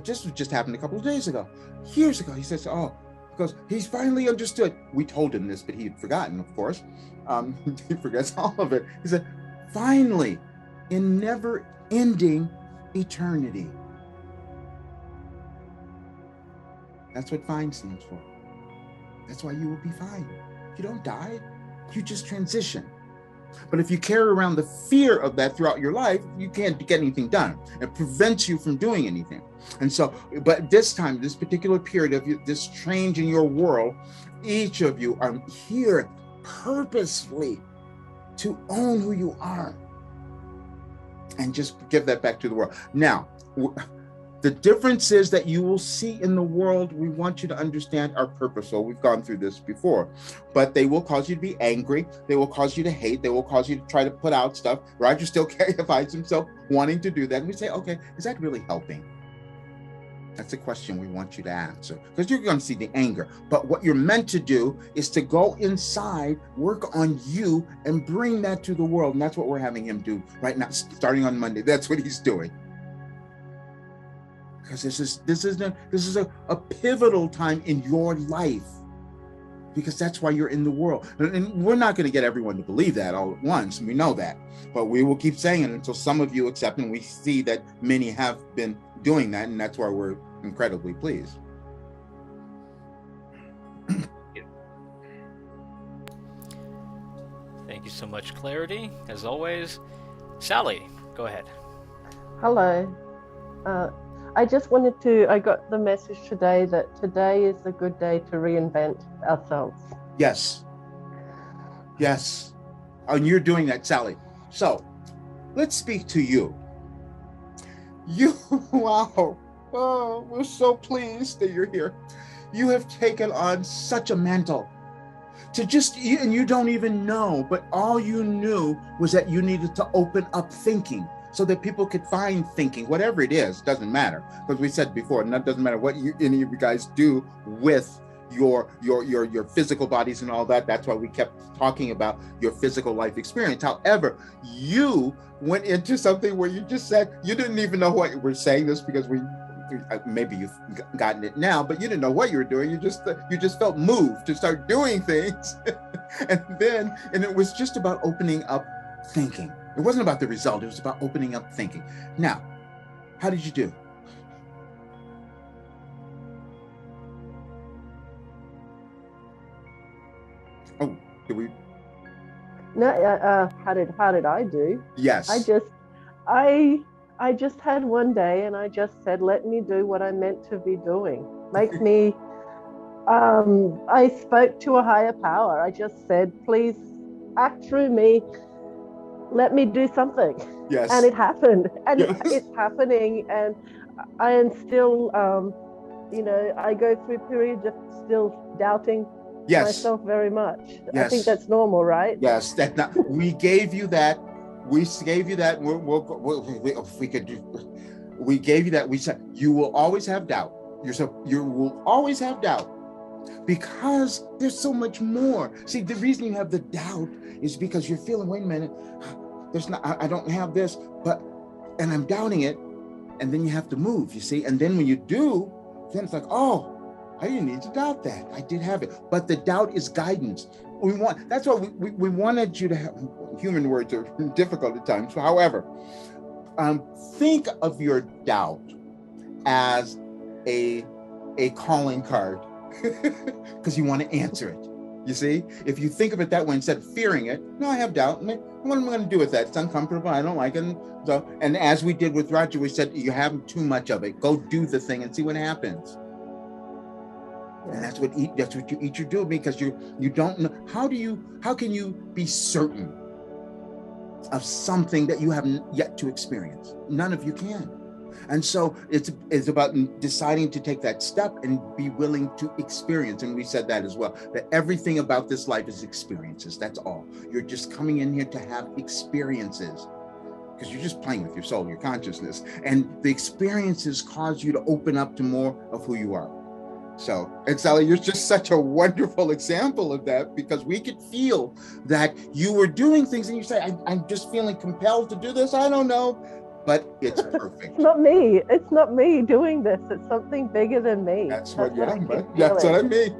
just happened a couple of days ago, years ago. He says, because he's finally understood. We told him this, but he had forgotten, of course. He forgets all of it. He said, finally, in never-ending eternity. That's what fine stands for. That's why you will be fine. You don't die, you just transition. But if you carry around the fear of that throughout your life, you can't get anything done. It prevents you from doing anything. And so, but this time, this particular period of this change in your world, each of you are here purposefully to own who you are and just give that back to the world. Now, the differences that you will see in the world, we want you to understand, are purposeful. We've gone through this before, but they will cause you to be angry. They will cause you to hate. They will cause you to try to put out stuff. Roger still finds himself wanting to do that. And we say, okay, is that really helping? That's a question we want you to answer, because you're going to see the anger. But what you're meant to do is to go inside, work on you, and bring that to the world. And that's what we're having him do right now, starting on Monday. That's what he's doing. Because this is a pivotal time in your life, because that's why you're in the world. And we're not going to get everyone to believe that all at once. We know that, but we will keep saying it until some of you accept, and we see that many have been doing that, and that's why we're incredibly pleased.
Thank you so much, Clarity, as always. Sally, go ahead.
Hello. I got the message today that today is a good day to reinvent ourselves.
Yes. Yes. And you're doing that, Sally. So let's speak to you. Wow. Oh, we're so pleased that you're here. You have taken on such a mantle and you don't even know, but all you knew was that you needed to open up thinking so that people could find thinking, whatever it is, doesn't matter. Because we said before, and that doesn't matter what any of you guys do with your physical bodies and all that. That's why we kept talking about your physical life experience. However, you went into something where you just said, you didn't even know what we're saying this because maybe you've gotten it now, but you didn't know what you were doing. You just felt moved to start doing things. and it was just about opening up thinking. It wasn't about the result. It was about opening up thinking. Now, how did you do? Oh, did we?
No, how did I do?
Yes.
I just had one day and I just said, let me do what I'm meant to be doing. Make me, I spoke to a higher power. I just said, please act through me. Let me do something.
Yes.
And it happened. And
yes.
it's happening. And I am still, I go through periods of still doubting myself very much.
Yes.
I think that's normal, right?
Yes. We gave you that. We gave you that. We gave you that. We said you will always have doubt. You will always have doubt because there's so much more. See, the reason you have the doubt is because you're feeling, wait a minute, I don't have this, and I'm doubting it. And then you have to move, you see? And then when you do, then it's like, oh, I didn't need to doubt that. I did have it. But the doubt is guidance. That's why we wanted you to have, human words are difficult at times. However, think of your doubt as a calling card because you want to answer it. You see, if you think of it that way instead of fearing it, no, I have doubt. What am I going to do with that? It's uncomfortable. I don't like it. So, and as we did with Roger, we said, you have too much of it. Go do the thing and see what happens. And that's what you each are doing because you don't know. How can you be certain of something that you haven't yet to experience? None of you can. And so it's about deciding to take that step and be willing to experience. And we said that as well, that everything about this life is experiences. That's all. You're just coming in here to have experiences because you're just playing with your soul, your consciousness. And the experiences cause you to open up to more of who you are. So, and Sally, you're just such a wonderful example of that because we could feel that you were doing things and you say, I'm just feeling compelled to do this. I don't know, but it's perfect.
It's not me. It's not me doing this. It's something bigger than me.
That's what I mean.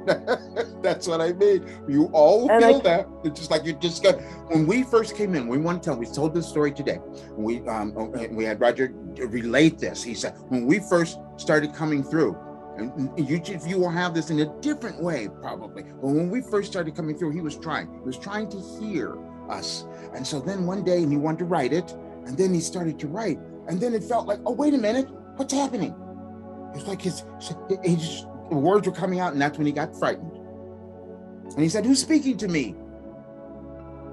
That's what I mean. You all feel that. It's just like you just got, when we first came in, we told this story today. We had Roger relate this. He said, when we first started coming through, and you will have this in a different way, probably. But when we first started coming through, he was trying to hear us. And so then one day, and he wanted to write it, and then he started to write. And then it felt like, oh, wait a minute, what's happening? It's like the words were coming out, and that's when he got frightened. And he said, who's speaking to me?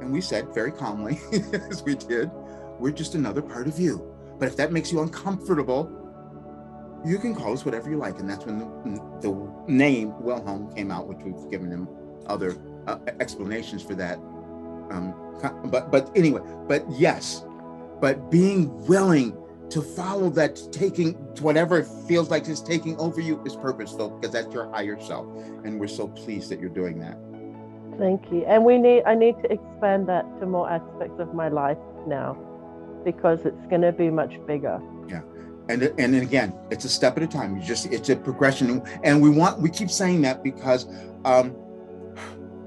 And we said very calmly, as we did, we're just another part of you. But if that makes you uncomfortable, you can call us whatever you like. And that's when the name Wilhelm came out, which we've given him other explanations for that. But anyway, but being willing to follow that, taking whatever it feels like is taking over you is purposeful because that's your higher self. And we're so pleased that you're doing that.
Thank you. And I need to expand that to more aspects of my life now because it's going to be much bigger. Yeah.
And again, it's a step at a time. It's a progression, and we keep saying that because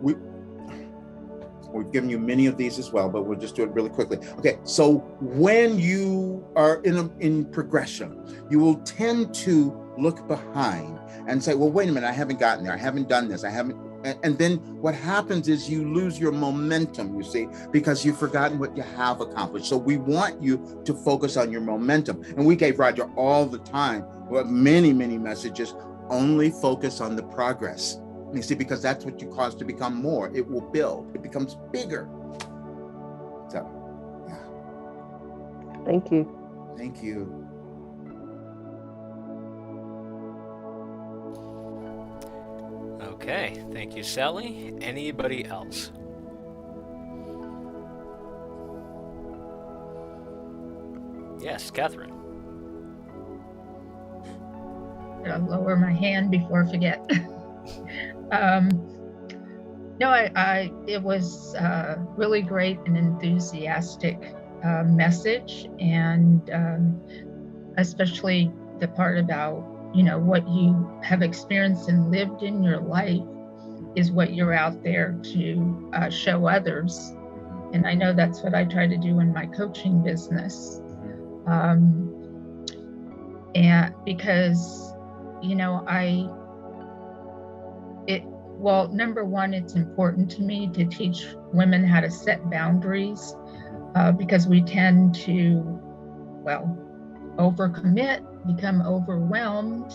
we've given you many of these as well, but we'll just do it really quickly. Okay, so when you are in progression, you will tend to look behind and say, well, wait a minute, I haven't gotten there, I haven't done this, I haven't, And then what happens is you lose your momentum, you see, because you've forgotten what you have accomplished. So we want you to focus on your momentum. And we gave Roger all the time, many messages, only focus on the progress. You see, because that's what you cause to become more. It will build, it becomes bigger. So, yeah.
Thank you.
Thank you.
Okay, thank you, Sally. Anybody else? Yes, Catherine.
I'll lower my hand before I forget. No, it was really great and enthusiastic message, and especially the part about, you know, what you have experienced and lived in your life is what you're out there to show others. And I know that's what I try to do in my coaching business. And because, you know, well, number one, it's important to me to teach women how to set boundaries because we tend to, well, overcommit, become overwhelmed,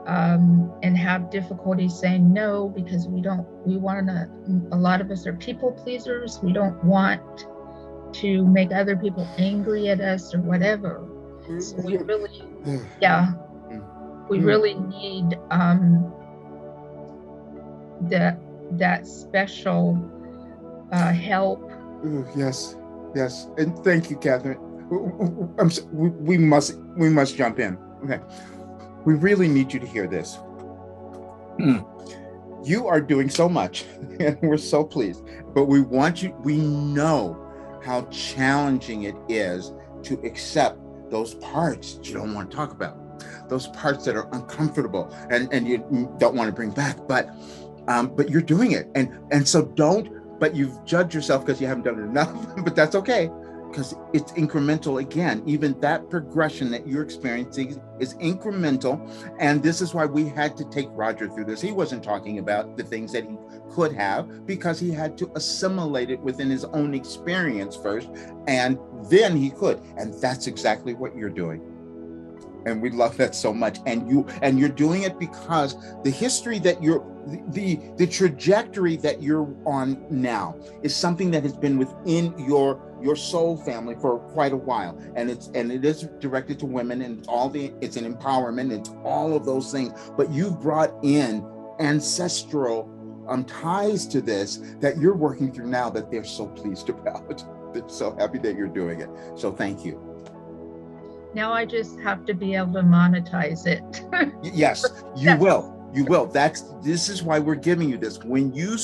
and have difficulty saying no because a lot of us are people pleasers. We don't want to make other people angry at us or whatever. So we really, we really need that special help.
Yes, and thank you, Catherine. We must jump in. Okay, we really need you to hear this. You are doing so much, and we're so pleased. But we want you. We know how challenging it is to accept those parts that you don't want to talk about, those parts that are uncomfortable, and you don't want to bring back. But you're doing it, and so don't. But you've judged yourself because you haven't done it enough. But that's okay, because it's incremental again. Even that progression that you're experiencing is incremental, and this is why we had to take Roger through this. He wasn't talking about the things that he could have because he had to assimilate it within his own experience first, and then he could. And that's exactly what you're doing. And we love that so much. And you're doing it because the history that the trajectory that you're on now is something that has been within your soul family for quite a while. And it is directed to women, and it's an empowerment, it's all of those things. But you've brought in ancestral ties to this that you're working through now that they're so pleased about. They're so happy that you're doing it. So thank you.
Now I just have to be able to monetize it.
Yes, you will. You will. This is why we're giving you this. When you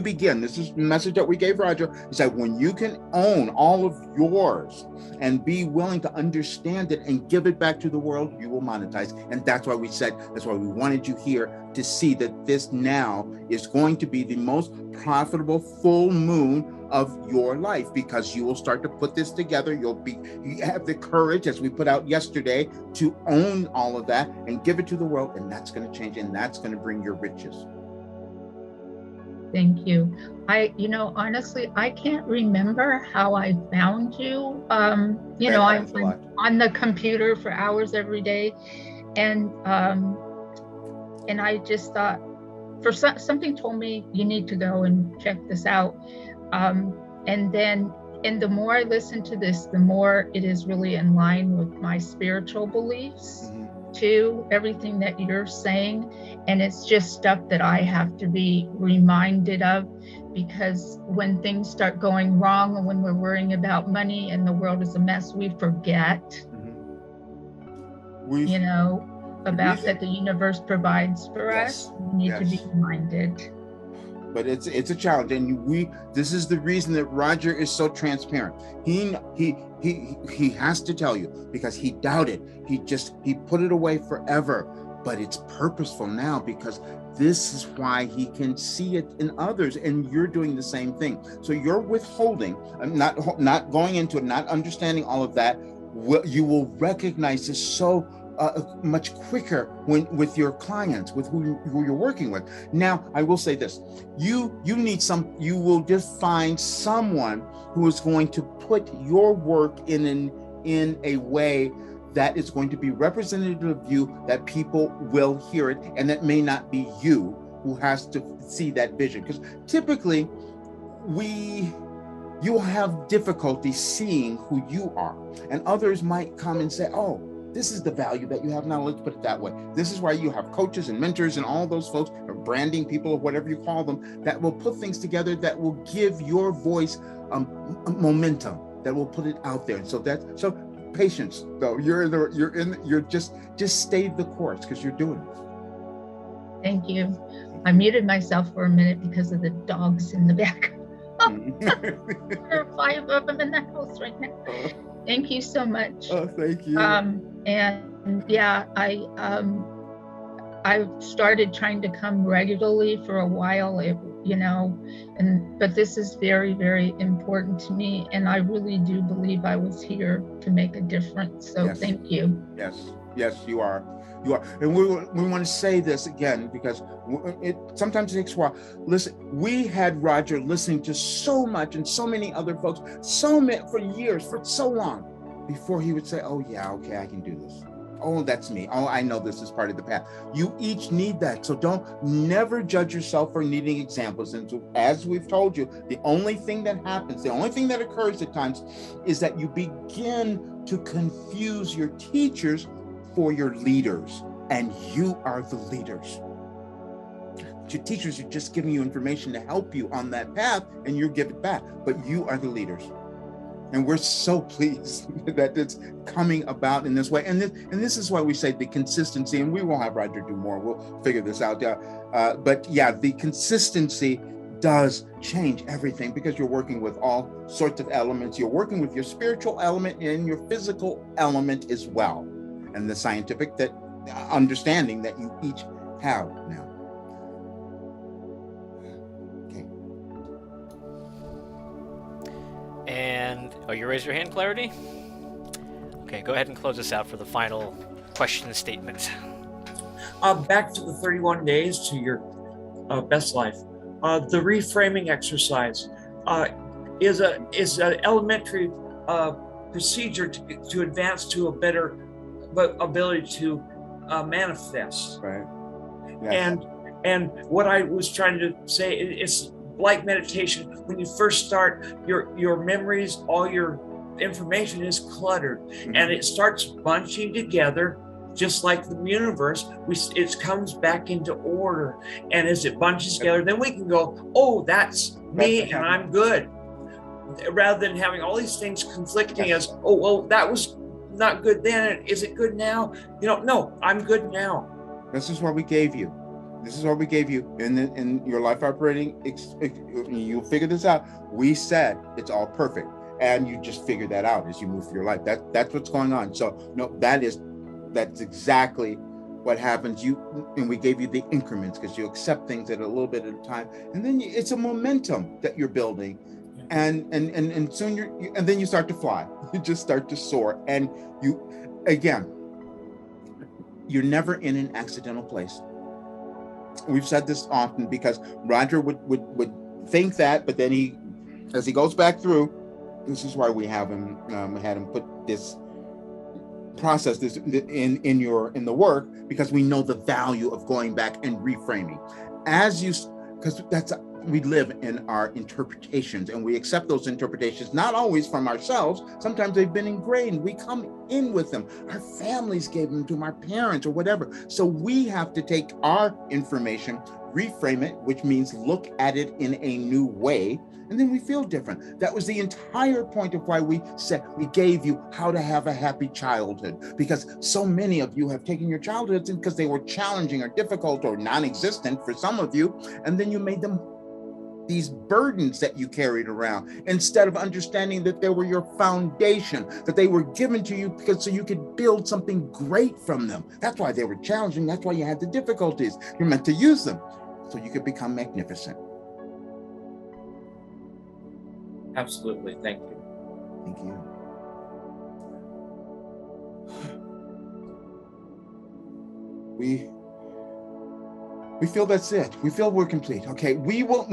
begin, this is the message that we gave Roger, is that when you can own all of yours and be willing to understand it and give it back to the world, you will monetize. And that's why we wanted you here to see that this now is going to be the most profitable full moon of your life, because you will start to put this together. You have the courage, as we put out yesterday, to own all of that and give it to the world, and that's going to change, and that's going to bring your riches.
Thank you. Honestly, I can't remember how I found you. I'm on the computer for hours every day, and I just thought, something told me you need to go and check this out. And the more I listen to this, the more it is really in line with my spiritual beliefs, to everything that you're saying. And it's just stuff that I have to be reminded of, because when things start going wrong and when we're worrying about money and the world is a mess, we forget, that the universe provides for us. We need to be reminded.
But it's a challenge, and this is the reason that Roger is so transparent. He has to tell you, because he doubted. He put it away forever, but it's purposeful now, because this is why he can see it in others, and you're doing the same thing. So you're withholding, not going into it, not understanding all of that. You will recognize this so much quicker with your clients, with who you're working with. Now, I will say this: you will just find someone who is going to put your work in a way that is going to be representative of you, that people will hear it, and that may not be you who has to see that vision. Because typically, you have difficulty seeing who you are, and others might come and say, oh, this is the value that you have. Now, let's put it that way. This is why you have coaches and mentors and all those folks, or branding people, or whatever you call them, that will put things together that will give your voice momentum, that will put it out there. So patience, though. You're just stay the course, because you're doing it.
Thank you. I muted myself for a minute because of the dogs in the back. There are 5 of them in the house right now. Thank you so much.
Oh, thank you.
And yeah, I've started trying to come regularly for a while, but this is very, very important to me, and I really do believe I was here to make a difference. So yes. Thank you.
Yes, you are. And we want to say this again, because it sometimes takes a while. Listen, we had Roger listening to so much, and so many other folks, for years, for so long, before he would say, oh yeah, okay, I can do this. Oh, that's me. Oh, I know this is part of the path. You each need that. So never judge yourself for needing examples. And so, as we've told you, the only thing that happens, the only thing that occurs at times, is that you begin to confuse your teachers for your leaders, and you are the leaders. Your teachers are just giving you information to help you on that path, and you give it back, but you are the leaders. And we're so pleased that it's coming about in this way. And this is why we say the consistency, and we will have Roger do more. We'll figure this out. But yeah, the consistency does change everything, because you're working with all sorts of elements. You're working with your spiritual element and your physical element as well, and the scientific understanding that you each have now. Okay.
And you raise your hand, Clarity? Okay, go ahead and close us out for the final question and statement.
Back to the 31 days to your best life. The reframing exercise is an elementary procedure to advance to a better ability to manifest.
Right. Yes.
And what I was trying to say, it's like meditation. When you first start, your memories, all your information is cluttered, and it starts bunching together, just like the universe. It comes back into order, and as it bunches together, then we can go, oh, that's me, and I'm good, rather than having all these things conflicting as, oh, well, that was not good then, is it good now? No, I'm good now.
This is what we gave you. This is what we gave you in your life operating. You'll figure this out. We said it's all perfect, and you just figure that out as you move through your life. That's what's going on. So no, that's exactly what happens. And we gave you the increments, because you accept things at a little bit at a time, and then it's a momentum that you're building, and soon and then you start to fly. You just start to soar, and you're never in an accidental place. We've said this often, because Roger would think that, but then as he goes back through, this is why we have him, had him put this process in the work, because we know the value of going back and reframing. Because we live in our interpretations, and we accept those interpretations, not always from ourselves. Sometimes they've been ingrained. We come in with them. Our families gave them to our parents or whatever. So we have to take our information, reframe it, which means look at it in a new way, and then we feel different. That was the entire point of why we said we gave you how to have a happy childhood, because so many of you have taken your childhoods because they were challenging or difficult or non-existent for some of you, and then you made them these burdens that you carried around, instead of understanding that they were your foundation, that they were given to you so you could build something great from them. That's why they were challenging. That's why you had the difficulties. You're meant to use them so you could become magnificent.
Absolutely. Thank you.
Thank you. we feel that's it. We feel we're complete. Okay, we want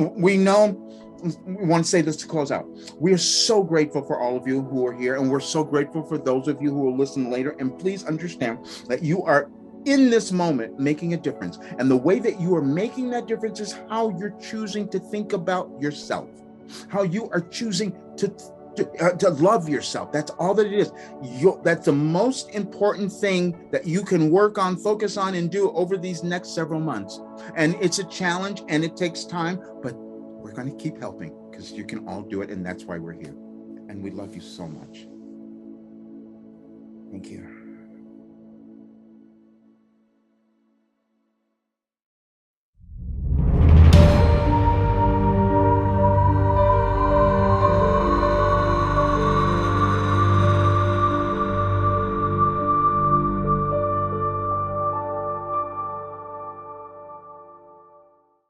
to say this to close out. We are so grateful for all of you who are here, and we're so grateful for those of you who will listen later. And please understand that you are in this moment making a difference. And the way that you are making that difference is how you're choosing to think about yourself, how you are choosing to love yourself. That's all that it is. That's the most important thing that you can work on, focus on, and do over these next several months. And it's a challenge and it takes time, but we're going to keep helping because you can all do it. And that's why we're here. And we love you so much. Thank you.